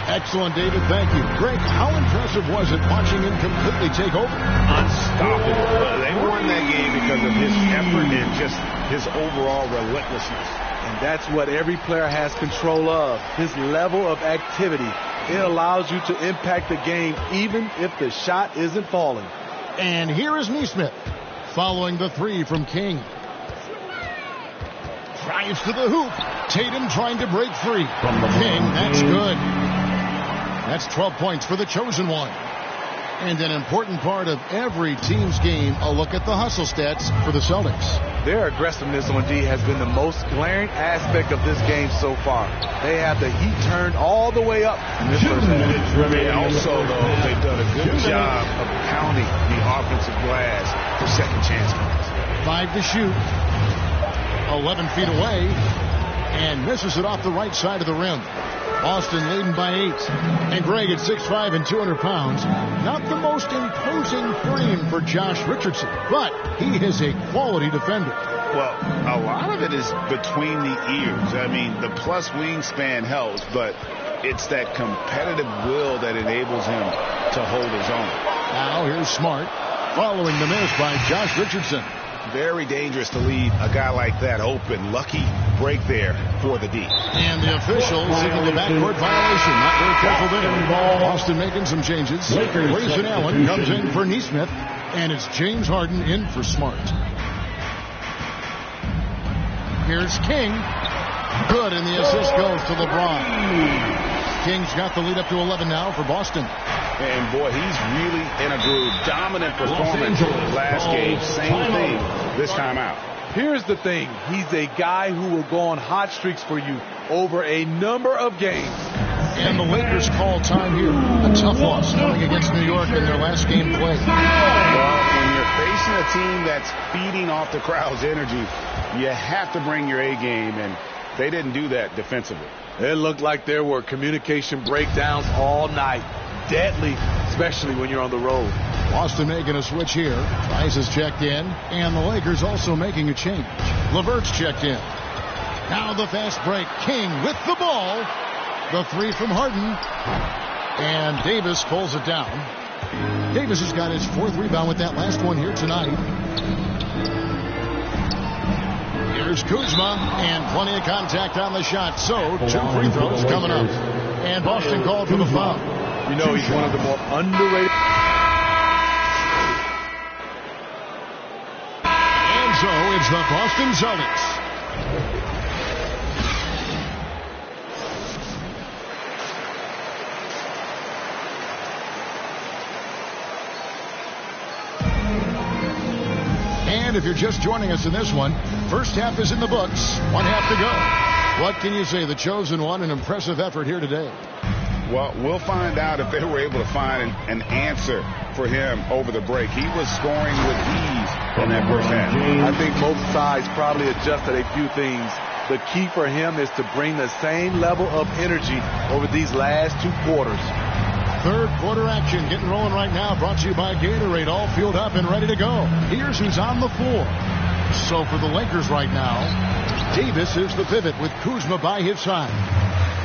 Speaker 1: Excellent, David. Thank you. Greg, how impressive was it watching him completely take over?
Speaker 3: Unstoppable. They won that game because of his effort and just his overall relentlessness.
Speaker 17: And that's what every player has control of, his level of activity. It allows you to impact the game even if the shot isn't falling.
Speaker 1: And here is Nesmith following the three from King. Drives to the hoop. Tatum trying to break free. King, that's good. That's 12 points for the chosen one. And an important part of every team's game, a look at the hustle stats for the Celtics.
Speaker 17: Their aggressiveness on D has been the most glaring aspect of this game so far. They have the heat turned all the way up in this first half.
Speaker 3: Also, though, they've done a good job of pounding the offensive glass for second chance points.
Speaker 1: 5 to shoot. 11 feet away. And misses it off the right side of the rim. Boston leading by 8. And Greg at 6'5" and 200 pounds. Not the most imposing frame for Josh Richardson, but he is a quality defender.
Speaker 3: Well, a lot of it is between the ears. I mean, the plus wingspan helps, but it's that competitive will that enables him to hold his own.
Speaker 1: Now here's Smart following the miss by Josh Richardson.
Speaker 3: Very dangerous to leave a guy like that open. Lucky break there for the D.
Speaker 1: And the official seeking the backcourt violation. Not very careful there. Boston making some changes. Grayson Allen comes in for Nesmith. And it's James Harden in for Smart. Here's King. Good, and the assist goes to LeBron. King's got the lead up to 11 now for Boston.
Speaker 3: And boy, he's really in a groove. Dominant performance last game. Same thing this time out.
Speaker 17: Here's the thing. He's a guy who will go on hot streaks for you over a number of games.
Speaker 1: And the Lakers call time here. A tough loss coming against New York in their last game played.
Speaker 3: Well, when you're facing a team that's feeding off the crowd's energy, you have to bring your A game, and they didn't do that defensively.
Speaker 17: It looked like there were communication breakdowns all night. Deadly, especially when you're on the road.
Speaker 1: Boston making a switch here. Trice is checked in, and the Lakers also making a change. LeVert's checked in. Now the fast break. King with the ball. The three from Harden. And Davis pulls it down. Davis has got his fourth rebound with that last one here tonight. Here's Kuzma, and plenty of contact on the shot. So, 2 free throws coming up. And Boston called for the foul.
Speaker 17: You know, he's one of the more underrated.
Speaker 1: And so, it's the Boston Celtics. And if you're just joining us in this one, first half is in the books. 1 half to go. What can you say? The chosen one, an impressive effort here today.
Speaker 3: Well, we'll find out if they were able to find an answer for him over the break. He was scoring with ease in that first half.
Speaker 17: I think both sides probably adjusted a few things. The key for him is to bring the same level of energy over these last 2 quarters.
Speaker 1: Third quarter action getting rolling right now. Brought to you by Gatorade. All fueled up and ready to go. Here's who's on the floor. So for the Lakers right now, Davis is the pivot with Kuzma by his side.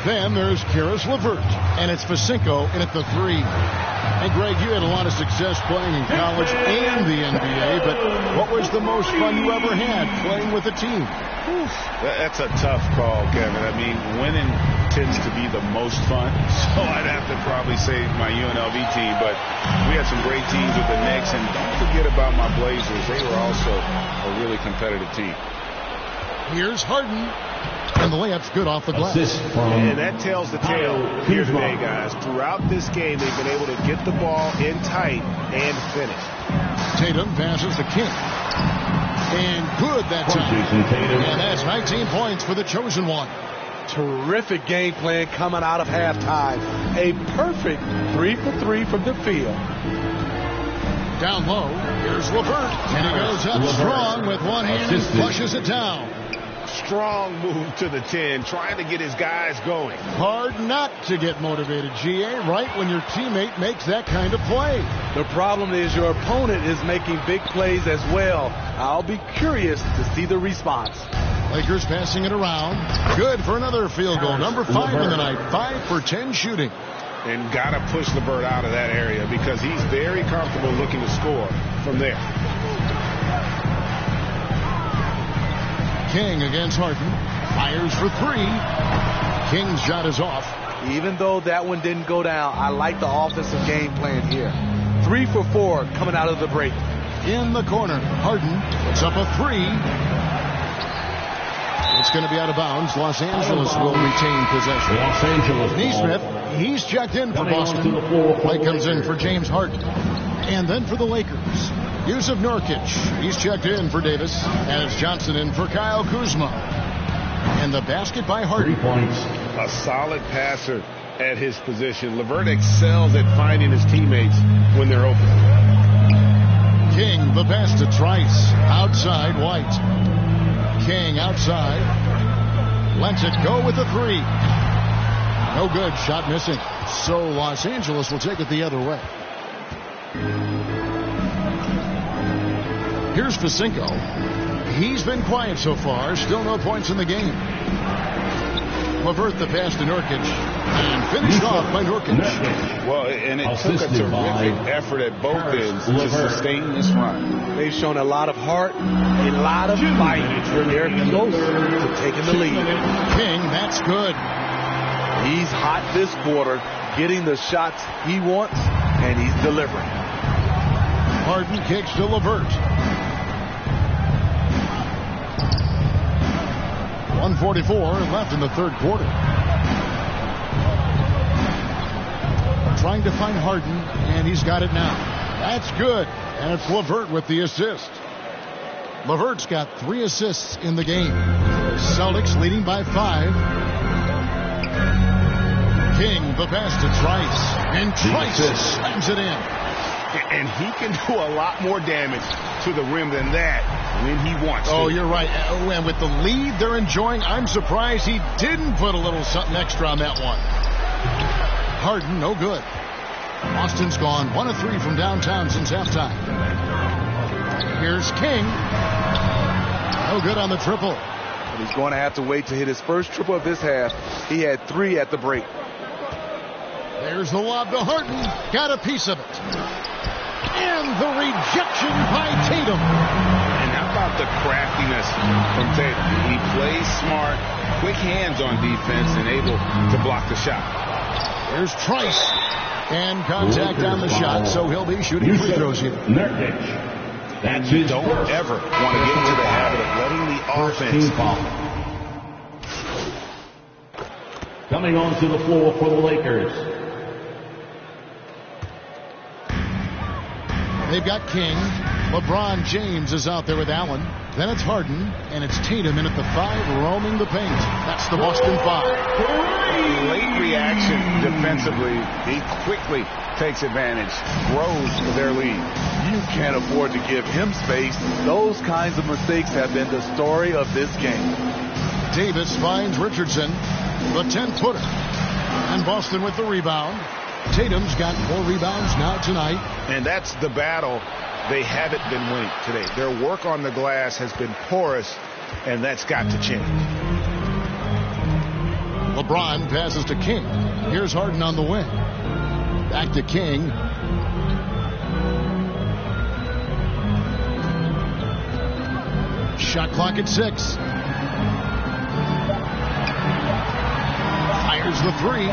Speaker 1: Then there's Karis LeVert, and it's Facinko in at the 3. And Greg, you had a lot of success playing in college and the NBA, but what was the most fun you ever had playing with a team?
Speaker 3: That's a tough call, Kevin. I mean, winning tends to be the most fun, so I'd have to probably say my UNLV team, but we had some great teams with the Knicks, and don't forget about my Blazers. They were also a really competitive team.
Speaker 1: Here's Harden. And the layup's good off the glass.
Speaker 6: And that tells the tale here today, guys. Throughout this game, they've been able to get the ball in tight and finish.
Speaker 1: Tatum passes the King. And good that time. And that's 19 points for the chosen one.
Speaker 17: Terrific game plan coming out of halftime. A perfect 3 for 3 from the field.
Speaker 1: Down low, here's LeVert. And he goes up strong with one hand and flushes it down.
Speaker 6: Strong move to the 10, trying to get his guys going.
Speaker 1: Hard not to get motivated, GA, right when your teammate makes that kind of play.
Speaker 17: The problem is your opponent is making big plays as well. I'll be curious to see the response.
Speaker 1: Lakers passing it around. Good for another field goal. Number 5 in the night. 5 for 10 shooting.
Speaker 6: And got to push LeVert out of that area because he's very comfortable looking to score from there.
Speaker 1: King against Harden. Fires for 3. King's shot is off.
Speaker 17: Even though that one didn't go down, I like the offensive game plan here. 3 for 4 coming out of the break.
Speaker 1: In the corner, Harden puts up a 3. It's going to be out of bounds. Los Angeles will retain possession.
Speaker 5: Los Angeles.
Speaker 1: Neesmith, he's checked in for Boston. Play comes in for James Harden. And then for the Lakers, Yusuf Nurkic. He's checked in for Davis. As Johnson in for Kyle Kuzma. And the basket by Harden.
Speaker 5: 3 points.
Speaker 6: A solid passer at his position. LeVert excels at finding his teammates when they're open.
Speaker 1: King, the pass to Trice. Outside, White. King outside. Lets it go with the 3. No good. Shot missing. So Los Angeles will take it the other way. Here's Facinko. He's been quiet so far. Still no points in the game. LeVert the pass to Nurkic. And finished off by Nurkic.
Speaker 3: Well, and it took a terrific effort at both ends to sustain this run.
Speaker 17: They've shown a lot of heart, a lot of fight. They're close to taking the lead.
Speaker 1: King, that's good.
Speaker 17: He's hot this quarter, getting the shots he wants, and he's delivering.
Speaker 1: Harden kicks to LeVert. 1:44 left in the third quarter. Trying to find Harden, and he's got it now. That's good. And it's LeVert with the assist. LeVert's got 3 assists in the game. Celtics leading by 5. King, the pass to Trice. And Trice slams it in.
Speaker 6: And he can do a lot more damage to the rim than that when he wants to.
Speaker 1: Oh, you're right. And with the lead they're enjoying, I'm surprised he didn't put a little something extra on that one. Harden, no good. Boston's gone 1 of 3 from downtown since halftime. Here's King. No good on the triple.
Speaker 17: But he's going to have to wait to hit his first triple of this half. He had 3 at the break.
Speaker 1: There's the lob to Harden. Got a piece of it. And the rejection by Tatum.
Speaker 3: And how about the craftiness from Tatum? He plays smart, quick hands on defense, and able to block the shot.
Speaker 1: There's Trice. And contact on the shot, so he'll be shooting free throws here.
Speaker 3: And you don't ever want to get into the habit of letting the offense.
Speaker 5: Coming onto the floor for the Lakers.
Speaker 1: They've got King. LeBron James is out there with Allen. Then it's Harden, and it's Tatum in at the 5, roaming the paint. That's the Boston 5.
Speaker 3: Late reaction defensively. He quickly takes advantage, grows their lead.
Speaker 17: You can't afford to give him space. Those kinds of mistakes have been the story of this game.
Speaker 1: Davis finds Richardson, the 10-footer. And Boston with the rebound. Tatum's got 4 rebounds now tonight.
Speaker 6: And that's the battle they haven't been winning today. Their work on the glass has been porous, and that's got to change.
Speaker 1: LeBron passes to King. Here's Harden on the wing. Back to King. Shot clock at 6. Fires the 3.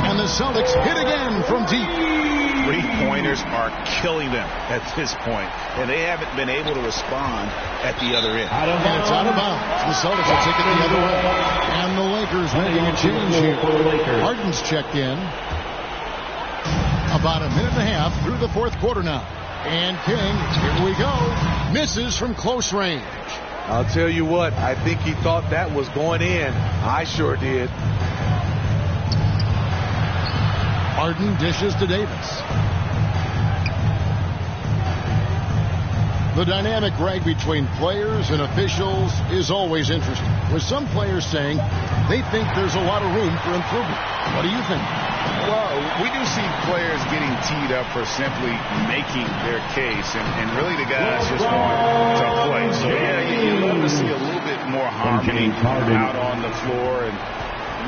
Speaker 1: And the Celtics hit again from deep.
Speaker 3: 3-pointers are killing them at this point, and they haven't been able to respond at the other end.
Speaker 1: And it's out of bounds. The Celtics will take it the other way. And the Lakers making a change here. Harden's checked in. About a minute and a half through the 4th quarter now. And King, here we go, misses from close range.
Speaker 17: I'll tell you what, I think he thought that was going in. I sure did.
Speaker 1: Harden dishes to Davis. The dynamic rag between players and officials is always interesting, with some players saying they think there's a lot of room for improvement. What do you think?
Speaker 3: Well, we do see players getting teed up for simply making their case, and really the guys just want to play. So, yeah, you love to see a little bit more harmony out on the floor, and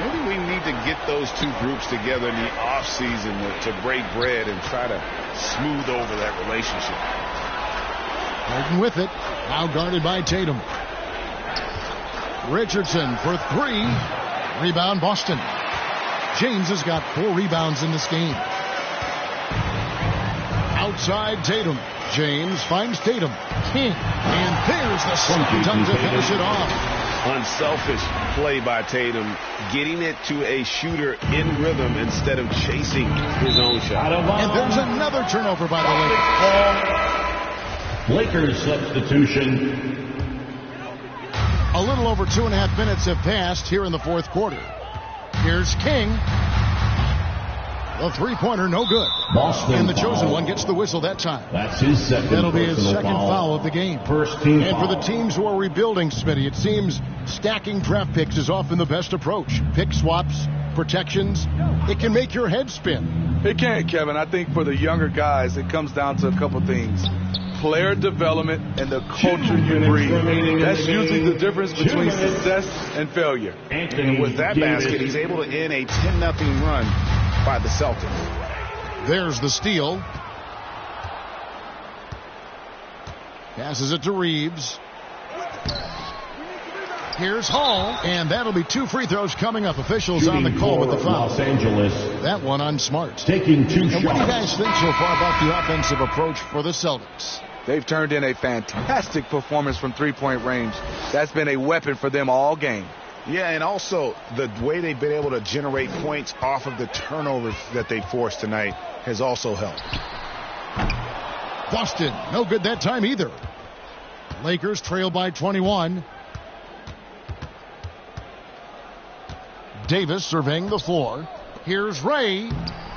Speaker 3: maybe we need to get those two groups together in the offseason to break bread and try to smooth over that relationship.
Speaker 1: Harden with it. Now guarded by Tatum. Richardson for 3. Rebound Boston. James has got 4 rebounds in this game. Outside Tatum. James finds Tatum. King. And there's the slam dunk to finish it off.
Speaker 3: Unselfish play by Tatum, getting it to a shooter in rhythm instead of chasing his own shot.
Speaker 1: And there's another turnover by the
Speaker 5: Lakers
Speaker 1: Lakers.
Speaker 5: substitution.
Speaker 1: A little over 2.5 minutes have passed here in the 4th quarter. Here's King. The 3-pointer, no good.
Speaker 5: Boston
Speaker 1: and the
Speaker 5: foul.
Speaker 1: chosen one gets the whistle that time.
Speaker 5: That's his second.
Speaker 1: That'll be his second
Speaker 5: foul.
Speaker 1: foul of the game.
Speaker 5: First team
Speaker 1: and
Speaker 5: foul.
Speaker 1: for the teams who are rebuilding, Smitty, it seems stacking draft picks is often the best approach. Pick swaps, protections, it can make your head spin.
Speaker 17: It can, Kevin. I think for the younger guys, it comes down to a couple things. Player development and the culture you breed. That's usually the difference between success and failure.
Speaker 3: And with that basket, he's able to end a 10-0 run by the Celtics.
Speaker 1: There's the steal. Passes it to Reeves. Here's Hall, and that'll be 2 free throws coming up. Officials on the call with the foul.
Speaker 5: Los Angeles.
Speaker 1: That one on Smart.
Speaker 5: Taking 2 shots.
Speaker 1: And what do you guys think so far about the offensive approach for the Celtics?
Speaker 17: They've turned in a fantastic performance from 3-point range. That's been a weapon for them all game.
Speaker 6: Yeah, and also the way they've been able to generate points off of the turnovers that they forced tonight has also helped.
Speaker 1: Boston, no good that time either. Lakers trail by 21. Davis surveying the floor. Here's Ray.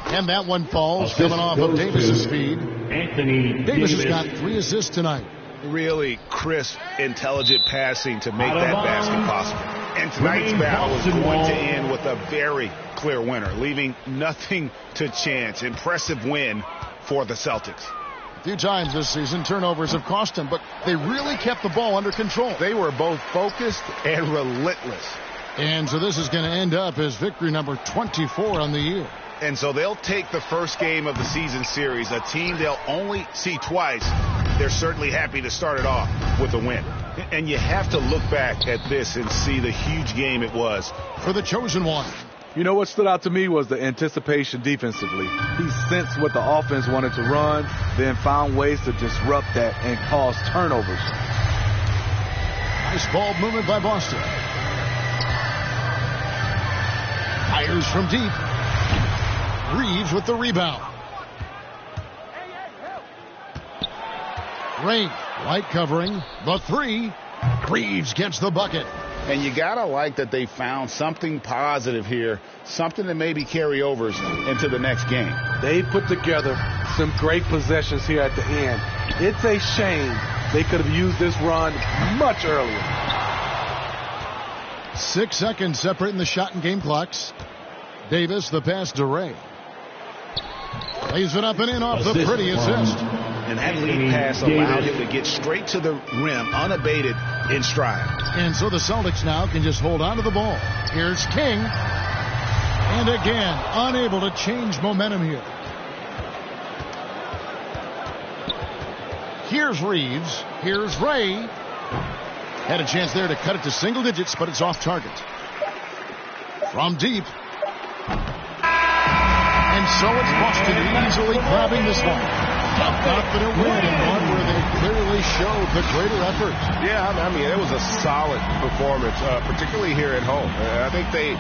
Speaker 1: And that one falls, coming off of Davis's speed. Davis has got 3 assists tonight.
Speaker 3: Really crisp, intelligent passing to make that basket possible. And tonight's battle is going to end with a very clear winner, leaving nothing to chance. Impressive win for the Celtics.
Speaker 1: A few times this season, turnovers have cost them, but they really kept the ball under control.
Speaker 6: They were both focused and relentless.
Speaker 1: And so this is going to end up as victory number 24 on the year.
Speaker 3: And so they'll take the first game of the season series, a team they'll only see twice. They're certainly happy to start it off with a win. And you have to look back at this and see the huge game it was
Speaker 1: for the chosen one.
Speaker 17: You know what stood out to me was the anticipation defensively. He sensed what the offense wanted to run, then found ways to disrupt that and cause turnovers.
Speaker 1: Nice ball movement by Boston. Fires from deep. Reeves with the rebound. Ray, light covering. The 3. Reeves gets the bucket.
Speaker 3: And you got to like that they found something positive here, something that maybe carry overs into the next game.
Speaker 17: They put together some great possessions here at the end. It's a shame they could have used this run much earlier.
Speaker 1: 6 seconds separating the shot and game clocks. Davis, the pass to Ray. Lays it up and in off the pretty assist.
Speaker 3: And that lead pass allowed him to get straight to the rim, unabated in stride.
Speaker 1: And so the Celtics now can just hold on to the ball. Here's King. And again, unable to change momentum here. Here's Reeves. Here's Ray. Had a chance there to cut it to single digits, but it's off target. From deep. And so it's Boston easily grabbing this one. A confident win and one where they clearly showed the greater effort.
Speaker 6: Yeah, I mean, it was a solid performance, particularly here at home. I think they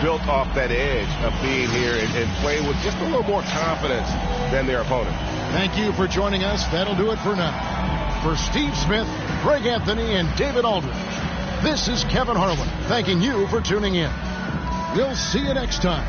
Speaker 6: built off that edge of being here and playing with just a little more confidence than their opponent.
Speaker 1: Thank you for joining us. That'll do it for now. For Steve Smith, Greg Anthony, and David Aldridge, this is Kevin Harlan thanking you for tuning in. We'll see you next time.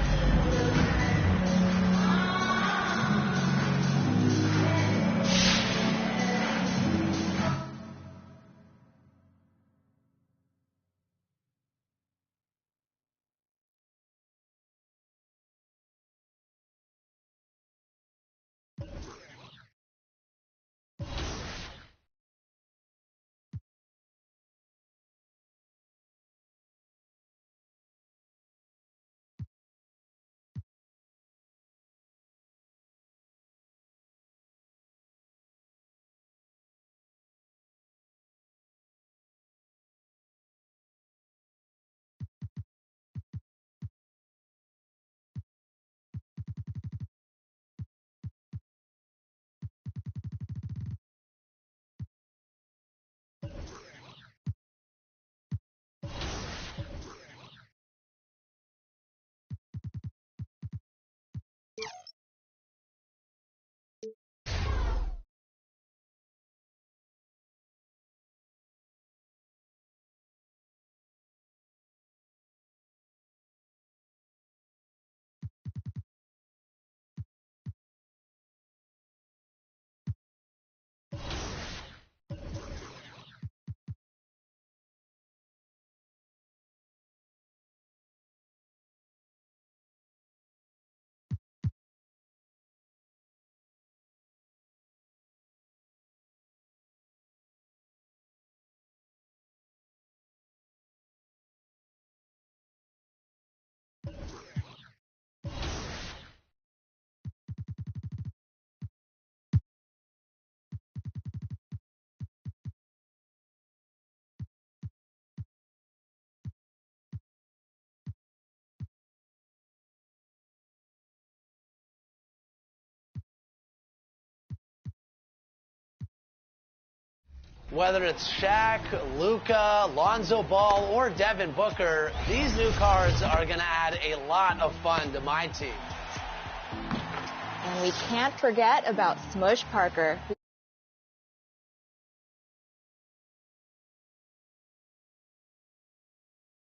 Speaker 7: Whether it's Shaq, Luka, Lonzo Ball, or Devin Booker, these new cards are going to add a lot of fun to my team.
Speaker 15: And we can't forget about Smush Parker.